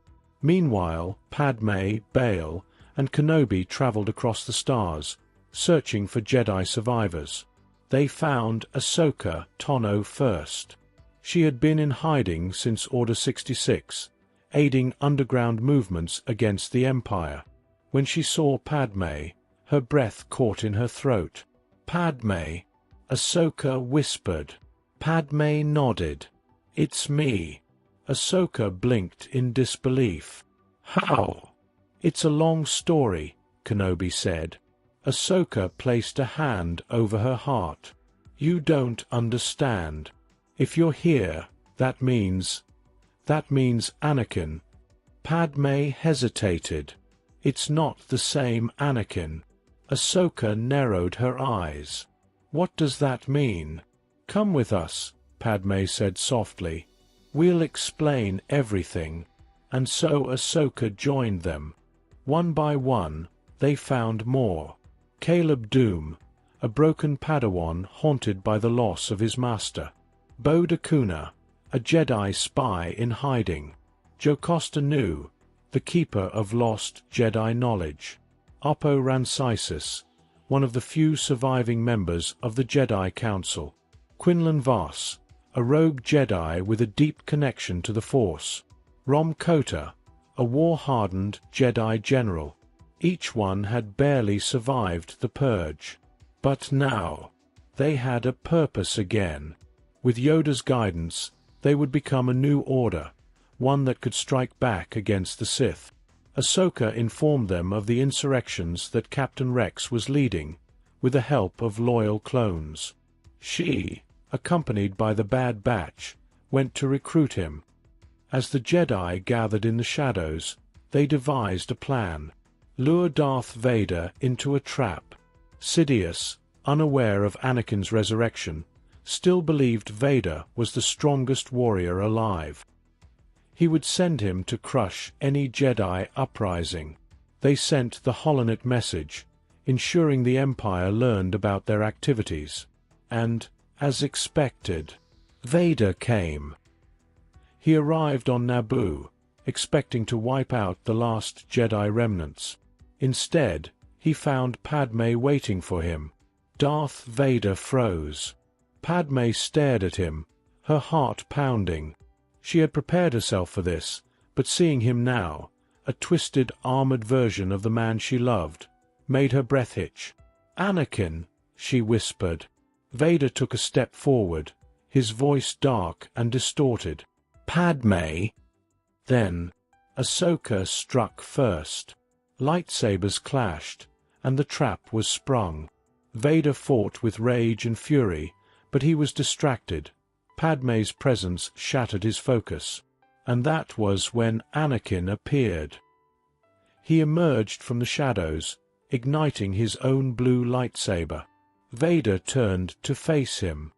Meanwhile, Padme, Bail, and Kenobi traveled across the stars, searching for Jedi survivors. They found Ahsoka Tano first. She had been in hiding since Order 66, aiding underground movements against the Empire. When she saw Padme, her breath caught in her throat. Padme, Ahsoka whispered. Padme nodded. It's me. Ahsoka blinked in disbelief. How? It's a long story, Kenobi said. Ahsoka placed a hand over her heart. You don't understand. If you're here, that means Anakin. Padme hesitated. It's not the same Anakin. Ahsoka narrowed her eyes. What does that mean? Come with us, Padme said softly. We'll explain everything. And so Ahsoka joined them. One by one, they found more. Caleb Doom, a broken Padawan haunted by the loss of his master. Bo Dakuna, a Jedi spy in hiding. Jocasta Nu, the keeper of lost Jedi knowledge. Oppo Rancisis, one of the few surviving members of the Jedi Council. Quinlan Vos, a rogue Jedi with a deep connection to the Force. Rom Kota, a war-hardened Jedi general. Each one had barely survived the purge. But now, they had a purpose again. With Yoda's guidance, they would become a new order, one that could strike back against the Sith. Ahsoka informed them of the insurrections that Captain Rex was leading, with the help of loyal clones. She, accompanied by the Bad Batch, went to recruit him. As the Jedi gathered in the shadows, they devised a plan. Lure Darth Vader into a trap. Sidious, unaware of Anakin's resurrection, still believed Vader was the strongest warrior alive. He would send him to crush any Jedi uprising. They sent the Holonet message, ensuring the Empire learned about their activities. And, as expected, Vader came. He arrived on Naboo, expecting to wipe out the last Jedi remnants. Instead, he found Padme waiting for him. Darth Vader froze. Padme stared at him, her heart pounding. She had prepared herself for this, but seeing him now, a twisted, armored version of the man she loved, made her breath hitch. "Anakin," she whispered. Vader took a step forward, his voice dark and distorted. "Padme." Then, Ahsoka struck first. Lightsabers clashed, and the trap was sprung. Vader fought with rage and fury, but he was distracted. Padme's presence shattered his focus. And that was when Anakin appeared. He emerged from the shadows, igniting his own blue lightsaber. Vader turned to face him,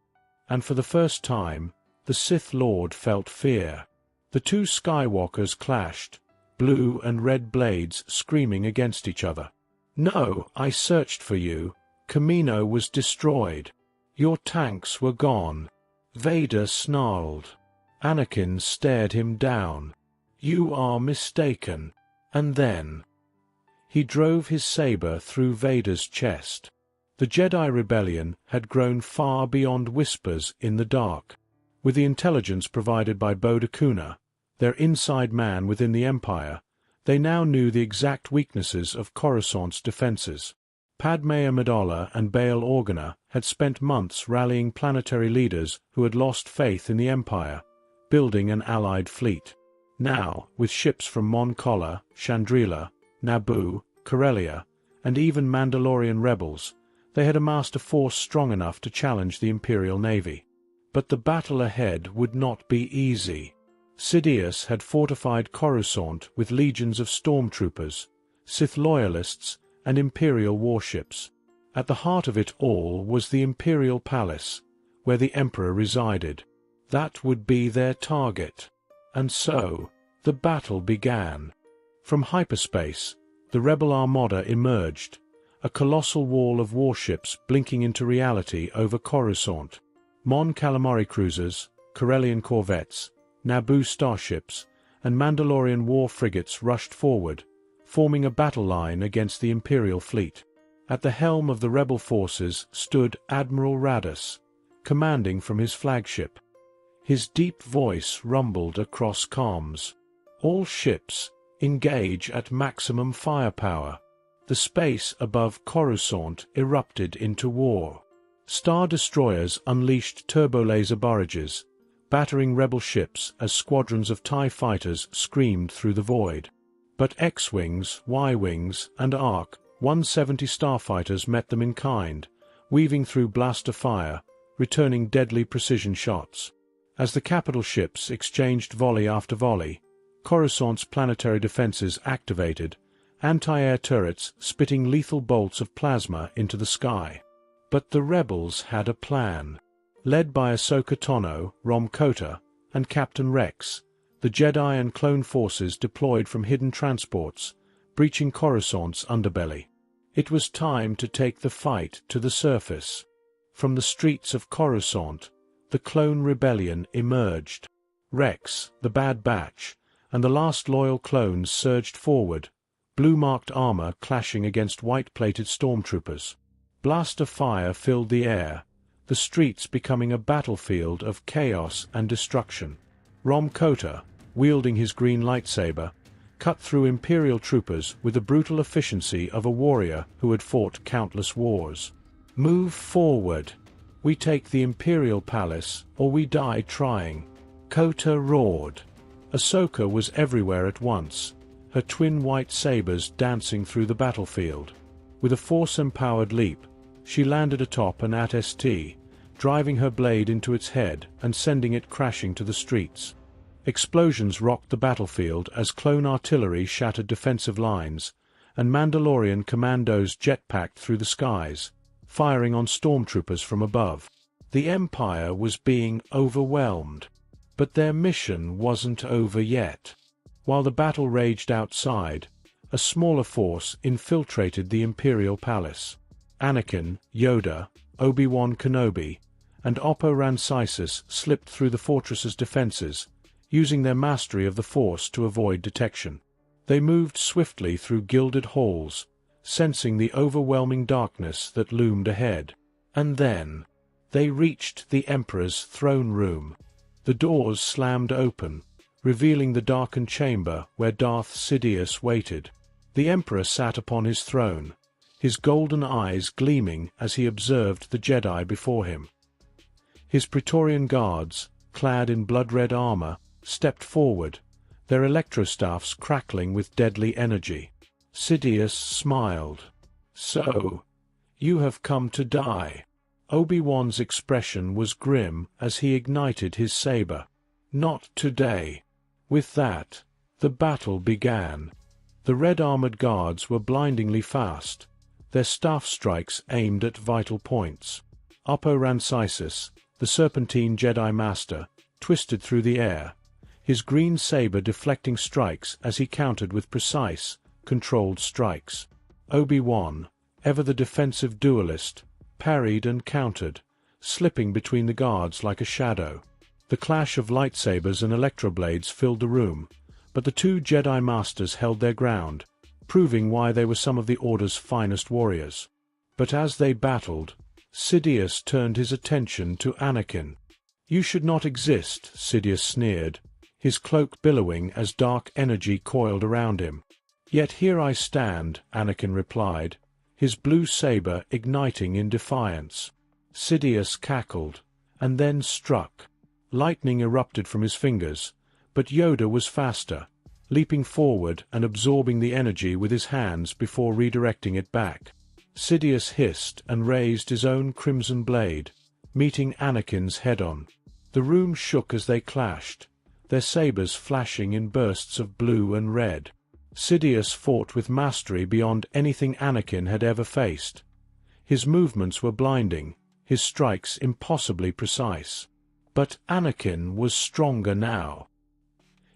and for the first time, the Sith Lord felt fear. The two Skywalkers clashed, blue and red blades screaming against each other. "No, I searched for you. Kamino was destroyed. Your tanks were gone." Vader snarled. Anakin stared him down. "You are mistaken." And then he drove his saber through Vader's chest. The Jedi Rebellion had grown far beyond whispers in the dark. With the intelligence provided by Bode Akuna, their inside man within the Empire, they now knew the exact weaknesses of Coruscant's defenses. Padme Amidala and Bail Organa had spent months rallying planetary leaders who had lost faith in the Empire, building an allied fleet. Now, with ships from Mon Cala, Chandrila, Naboo, Corellia, and even Mandalorian rebels, they had amassed a force strong enough to challenge the Imperial Navy. But the battle ahead would not be easy. Sidious had fortified Coruscant with legions of stormtroopers, Sith loyalists, and Imperial warships. At the heart of it all was the Imperial Palace, where the Emperor resided. That would be their target. And so, the battle began. From hyperspace, the rebel armada emerged, a colossal wall of warships blinking into reality over Coruscant. Mon Calamari cruisers, Corellian corvettes, Naboo starships, and Mandalorian war frigates rushed forward, forming a battle line against the Imperial fleet. At the helm of the rebel forces stood Admiral Raddus, commanding from his flagship. His deep voice rumbled across comms. "All ships, engage at maximum firepower." The space above Coruscant erupted into war. Star destroyers unleashed turbo-laser barrages, battering rebel ships as squadrons of TIE fighters screamed through the void. But X-Wings, Y-Wings, and ARC 170 starfighters met them in kind, weaving through blaster fire, returning deadly precision shots. As the capital ships exchanged volley after volley, Coruscant's planetary defenses activated, anti-air turrets spitting lethal bolts of plasma into the sky. But the rebels had a plan. Led by Ahsoka Tano, Rom Kota, and Captain Rex, the Jedi and clone forces deployed from hidden transports, breaching Coruscant's underbelly. It was time to take the fight to the surface. From the streets of Coruscant, the clone rebellion emerged. Rex, the Bad Batch, and the last loyal clones surged forward, blue-marked armor clashing against white-plated stormtroopers. Blaster fire filled the air, the streets becoming a battlefield of chaos and destruction. Rom Kota, wielding his green lightsaber, cut through Imperial troopers with the brutal efficiency of a warrior who had fought countless wars. "Move forward. We take the Imperial Palace, or we die trying," Kota roared. Ahsoka was everywhere at once, her twin white sabers dancing through the battlefield. With a force-empowered leap, she landed atop an AT-ST, driving her blade into its head and sending it crashing to the streets. Explosions rocked the battlefield as clone artillery shattered defensive lines, and Mandalorian commandos jetpacked through the skies, firing on stormtroopers from above. The Empire was being overwhelmed. But their mission wasn't over yet. While the battle raged outside, a smaller force infiltrated the Imperial Palace. Anakin, Yoda, Obi-Wan Kenobi, and Oppo Rancisis slipped through the fortress's defenses, using their mastery of the Force to avoid detection. They moved swiftly through gilded halls, sensing the overwhelming darkness that loomed ahead. And then, they reached the Emperor's throne room. The doors slammed open, revealing the darkened chamber where Darth Sidious waited. The Emperor sat upon his throne, his golden eyes gleaming as he observed the Jedi before him. His Praetorian guards, clad in blood-red armor, stepped forward, their electrostaffs crackling with deadly energy. Sidious smiled. "So, you have come to die." Obi-Wan's expression was grim as he ignited his saber. "Not today." With that, the battle began. The red-armored guards were blindingly fast, their staff strikes aimed at vital points. Oppo Rancisis, the Serpentine Jedi Master, twisted through the air, his green saber deflecting strikes as he countered with precise, controlled strikes. Obi-Wan, ever the defensive duelist, parried and countered, slipping between the guards like a shadow. The clash of lightsabers and electroblades filled the room, but the two Jedi Masters held their ground, proving why they were some of the Order's finest warriors. But as they battled, Sidious turned his attention to Anakin. "You should not exist," Sidious sneered, his cloak billowing as dark energy coiled around him. "Yet here I stand," Anakin replied, his blue saber igniting in defiance. Sidious cackled, and then struck. Lightning erupted from his fingers, but Yoda was faster, leaping forward and absorbing the energy with his hands before redirecting it back. Sidious hissed and raised his own crimson blade, meeting Anakin's head-on. The room shook as they clashed, their sabers flashing in bursts of blue and red. Sidious fought with mastery beyond anything Anakin had ever faced. His movements were blinding, his strikes impossibly precise. But Anakin was stronger now.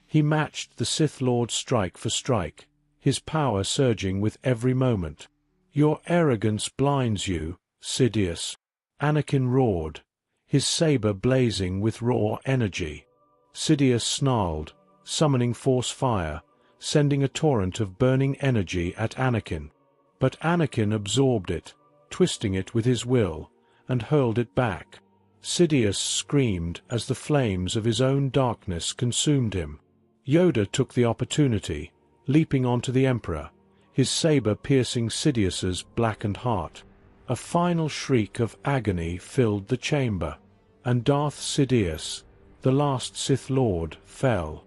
He matched the Sith Lord strike for strike, his power surging with every moment. "Your arrogance blinds you, Sidious," Anakin roared, his saber blazing with raw energy. Sidious snarled, summoning Force fire, sending a torrent of burning energy at Anakin. But Anakin absorbed it, twisting it with his will, and hurled it back. Sidious screamed as the flames of his own darkness consumed him. Yoda took the opportunity, leaping onto the Emperor, his saber piercing Sidious's blackened heart. A final shriek of agony filled the chamber, and Darth Sidious, the last Sith Lord, fell.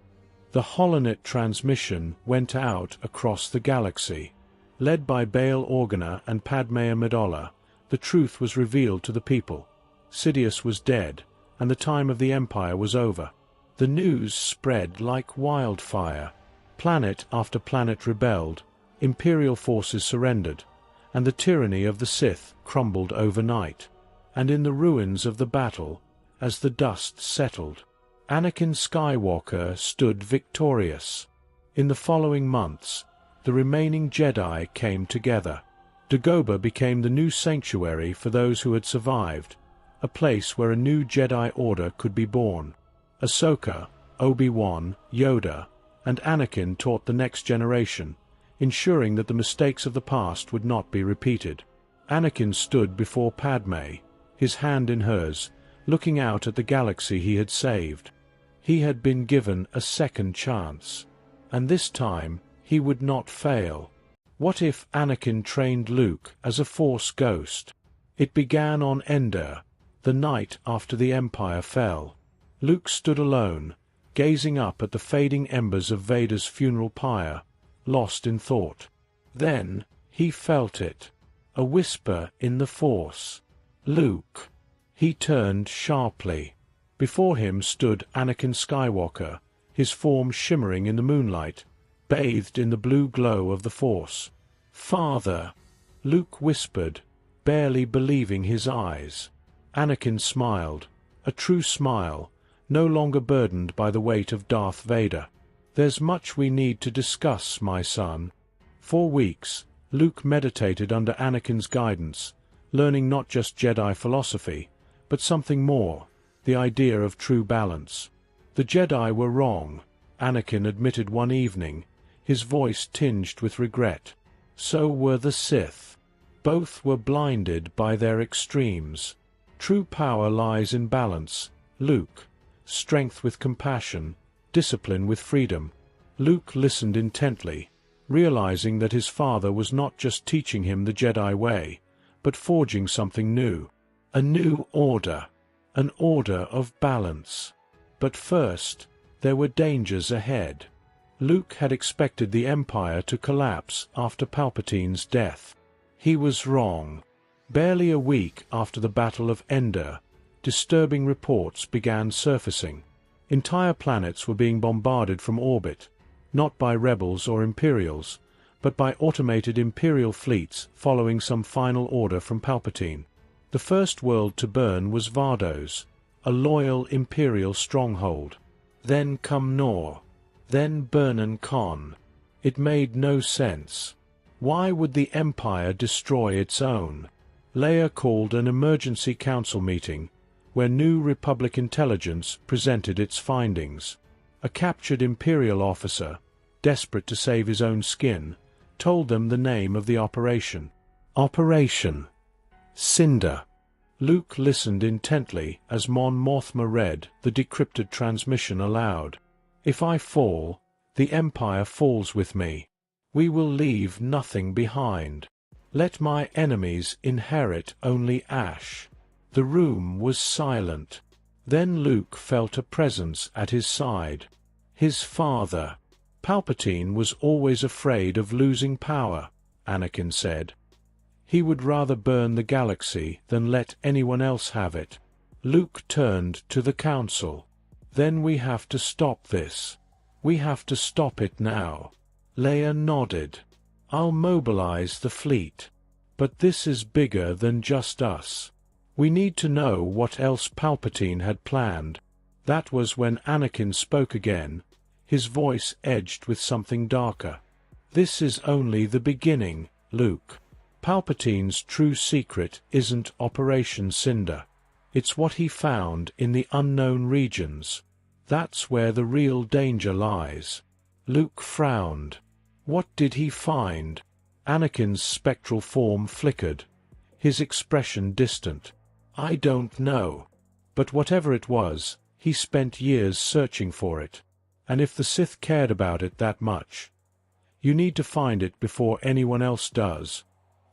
The holonet transmission went out across the galaxy. Led by Bail Organa and Padme Amidala, the truth was revealed to the people. Sidious was dead, and the time of the Empire was over. The news spread like wildfire. Planet after planet rebelled, Imperial forces surrendered, and the tyranny of the Sith crumbled overnight. And in the ruins of the battle, as the dust settled, Anakin Skywalker stood victorious. In the following months, the remaining Jedi came together. Dagobah became the new sanctuary for those who had survived, a place where a new Jedi Order could be born. Ahsoka, Obi-Wan, Yoda, and Anakin taught the next generation, ensuring that the mistakes of the past would not be repeated. Anakin stood before Padme, his hand in hers, looking out at the galaxy he had saved. He had been given a second chance, and this time he would not fail. What if Anakin trained Luke as a Force ghost? It began on Endor, the night after the Empire fell. Luke stood alone, gazing up at the fading embers of Vader's funeral pyre, lost in thought. Then he felt it, a whisper in the Force. "Luke." He turned sharply. Before him stood Anakin Skywalker, his form shimmering in the moonlight, bathed in the blue glow of the Force. "Father," Luke whispered, barely believing his eyes. Anakin smiled, a true smile, no longer burdened by the weight of Darth Vader. "There's much we need to discuss, my son." For weeks, Luke meditated under Anakin's guidance, learning not just Jedi philosophy, but something more, the idea of true balance. The Jedi were wrong, Anakin admitted one evening, his voice tinged with regret. So were the Sith. Both were blinded by their extremes. True power lies in balance, Luke. Strength with compassion, discipline with freedom. Luke listened intently, realizing that his father was not just teaching him the Jedi way, but forging something new. A new order. An order of balance. But first, there were dangers ahead. Luke had expected the Empire to collapse after Palpatine's death. He was wrong. Barely a week after the Battle of Endor, disturbing reports began surfacing. Entire planets were being bombarded from orbit, not by rebels or Imperials, but by automated Imperial fleets following some final order from Palpatine. The first world to burn was Vardos, a loyal Imperial stronghold. Then Cumnor. Then Burnan Khan. It made no sense. Why would the Empire destroy its own? Leia called an emergency council meeting, where New Republic intelligence presented its findings. A captured Imperial officer, desperate to save his own skin, told them the name of the operation. Operation Cinder. Luke listened intently as Mon Mothma read the decrypted transmission aloud. If I fall, the Empire falls with me. We will leave nothing behind. Let my enemies inherit only ash. The room was silent. Then Luke felt a presence at his side. His father. Palpatine was always afraid of losing power, Anakin said. He would rather burn the galaxy than let anyone else have it. Luke turned to the Council. Then we have to stop this. We have to stop it now. Leia nodded. I'll mobilize the fleet. But this is bigger than just us. We need to know what else Palpatine had planned. That was when Anakin spoke again, his voice edged with something darker. This is only the beginning, Luke. Palpatine's true secret isn't Operation Cinder. It's what he found in the unknown regions. That's where the real danger lies. Luke frowned. What did he find? Anakin's spectral form flickered, his expression distant. I don't know. But whatever it was, he spent years searching for it. And if the Sith cared about it that much, you need to find it before anyone else does.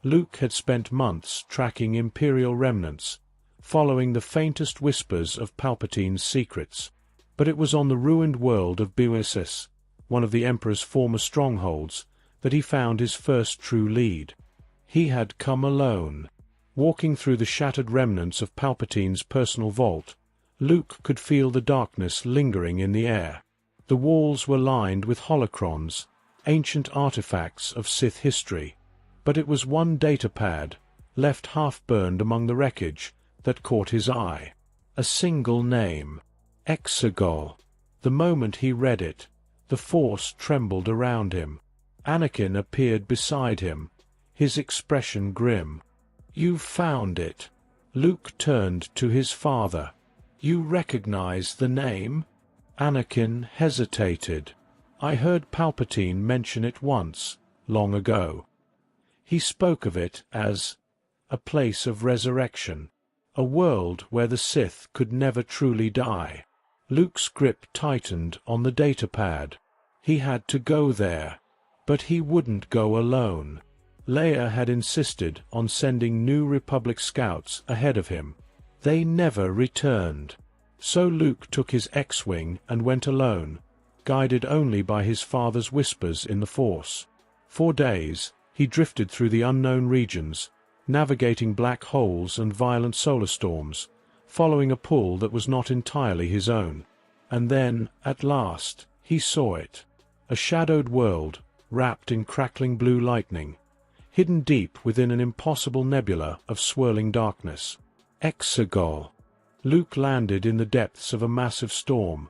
Luke had spent months tracking Imperial remnants, following the faintest whispers of Palpatine's secrets. But it was on the ruined world of Buesis, one of the Emperor's former strongholds, that he found his first true lead. He had come alone. Walking through the shattered remnants of Palpatine's personal vault, Luke could feel the darkness lingering in the air. The walls were lined with holocrons, ancient artifacts of Sith history. But it was one datapad, left half-burned among the wreckage, that caught his eye. A single name. Exegol. The moment he read it, the Force trembled around him. Anakin appeared beside him, his expression grim. "You've found it." Luke turned to his father. "You recognize the name?" Anakin hesitated. "I heard Palpatine mention it once, long ago. He spoke of it as a place of resurrection, a world where the Sith could never truly die." Luke's grip tightened on the datapad. He had to go there. But he wouldn't go alone. Leia had insisted on sending New Republic scouts ahead of him. They never returned. So Luke took his X-Wing and went alone, guided only by his father's whispers in the Force. For days, he drifted through the unknown regions, navigating black holes and violent solar storms, following a pull that was not entirely his own. And then, at last, he saw it. A shadowed world, wrapped in crackling blue lightning, hidden deep within an impossible nebula of swirling darkness. Exegol. Luke landed in the depths of a massive storm,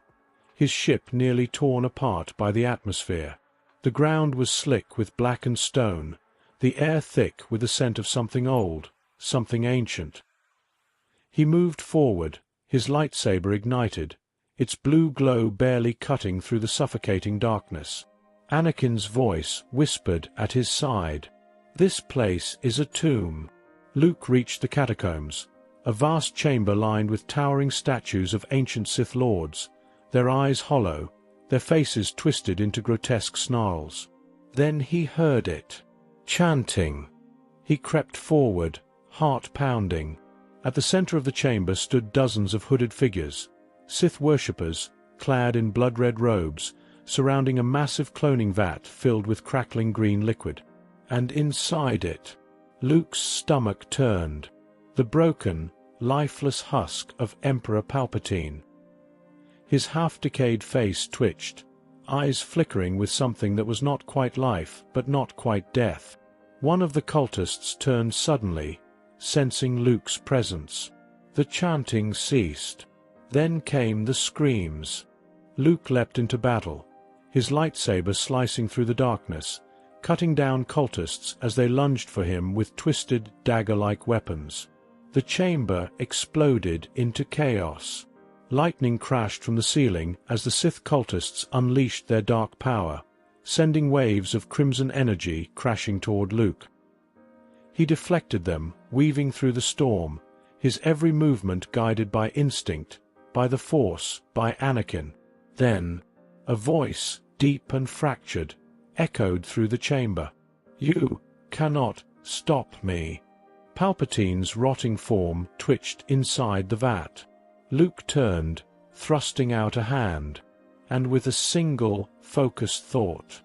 his ship nearly torn apart by the atmosphere. The ground was slick with blackened stone, the air thick with the scent of something old, something ancient. He moved forward, his lightsaber ignited, its blue glow barely cutting through the suffocating darkness. Anakin's voice whispered at his side. "This place is a tomb." Luke reached the catacombs, a vast chamber lined with towering statues of ancient Sith lords, their eyes hollow, their faces twisted into grotesque snarls. Then he heard it. Chanting. He crept forward, heart pounding. At the center of the chamber stood dozens of hooded figures, Sith worshippers, clad in blood-red robes, surrounding a massive cloning vat filled with crackling green liquid. And inside it, Luke's stomach turned, the broken, lifeless husk of Emperor Palpatine. His half-decayed face twitched, eyes flickering with something that was not quite life but not quite death. One of the cultists turned suddenly, sensing Luke's presence. The chanting ceased. Then came the screams. Luke leapt into battle, his lightsaber slicing through the darkness, cutting down cultists as they lunged for him with twisted, dagger-like weapons. The chamber exploded into chaos. Lightning crashed from the ceiling as the Sith cultists unleashed their dark power, sending waves of crimson energy crashing toward Luke. He deflected them, weaving through the storm, his every movement guided by instinct, by the Force, by Anakin. Then, a voice, deep and fractured, echoed through the chamber. "You cannot stop me." Palpatine's rotting form twitched inside the vat. Luke turned, thrusting out a hand, and with a single, focused thought,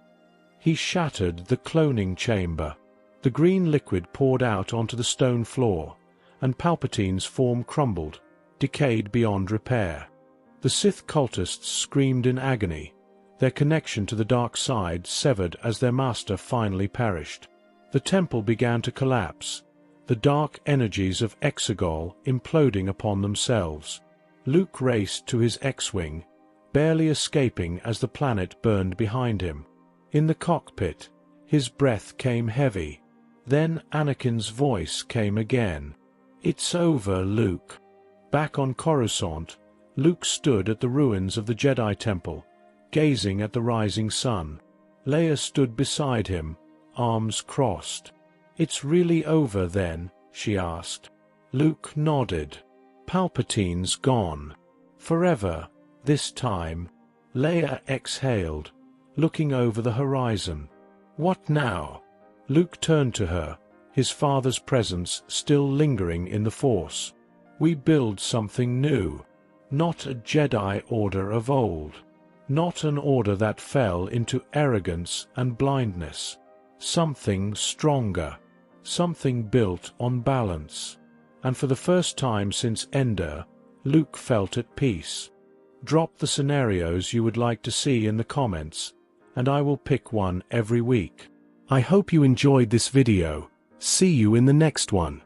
he shattered the cloning chamber. The green liquid poured out onto the stone floor, and Palpatine's form crumbled, decayed beyond repair. The Sith cultists screamed in agony, their connection to the dark side severed as their master finally perished. The temple began to collapse, the dark energies of Exegol imploding upon themselves. Luke raced to his X-Wing, barely escaping as the planet burned behind him. In the cockpit, his breath came heavy. Then Anakin's voice came again. "It's over, Luke." Back on Coruscant, Luke stood at the ruins of the Jedi Temple, gazing at the rising sun. Leia stood beside him, arms crossed. "It's really over then?" she asked. Luke nodded. "Palpatine's gone. Forever, this time." Leia exhaled, looking over the horizon. "What now?" Luke turned to her, his father's presence still lingering in the Force. "We build something new. Not a Jedi Order of old. Not an order that fell into arrogance and blindness. Something stronger. Something built on balance." And for the first time since Endor, Luke felt at peace. Drop the scenarios you would like to see in the comments, and I will pick one every week. I hope you enjoyed this video. See you in the next one.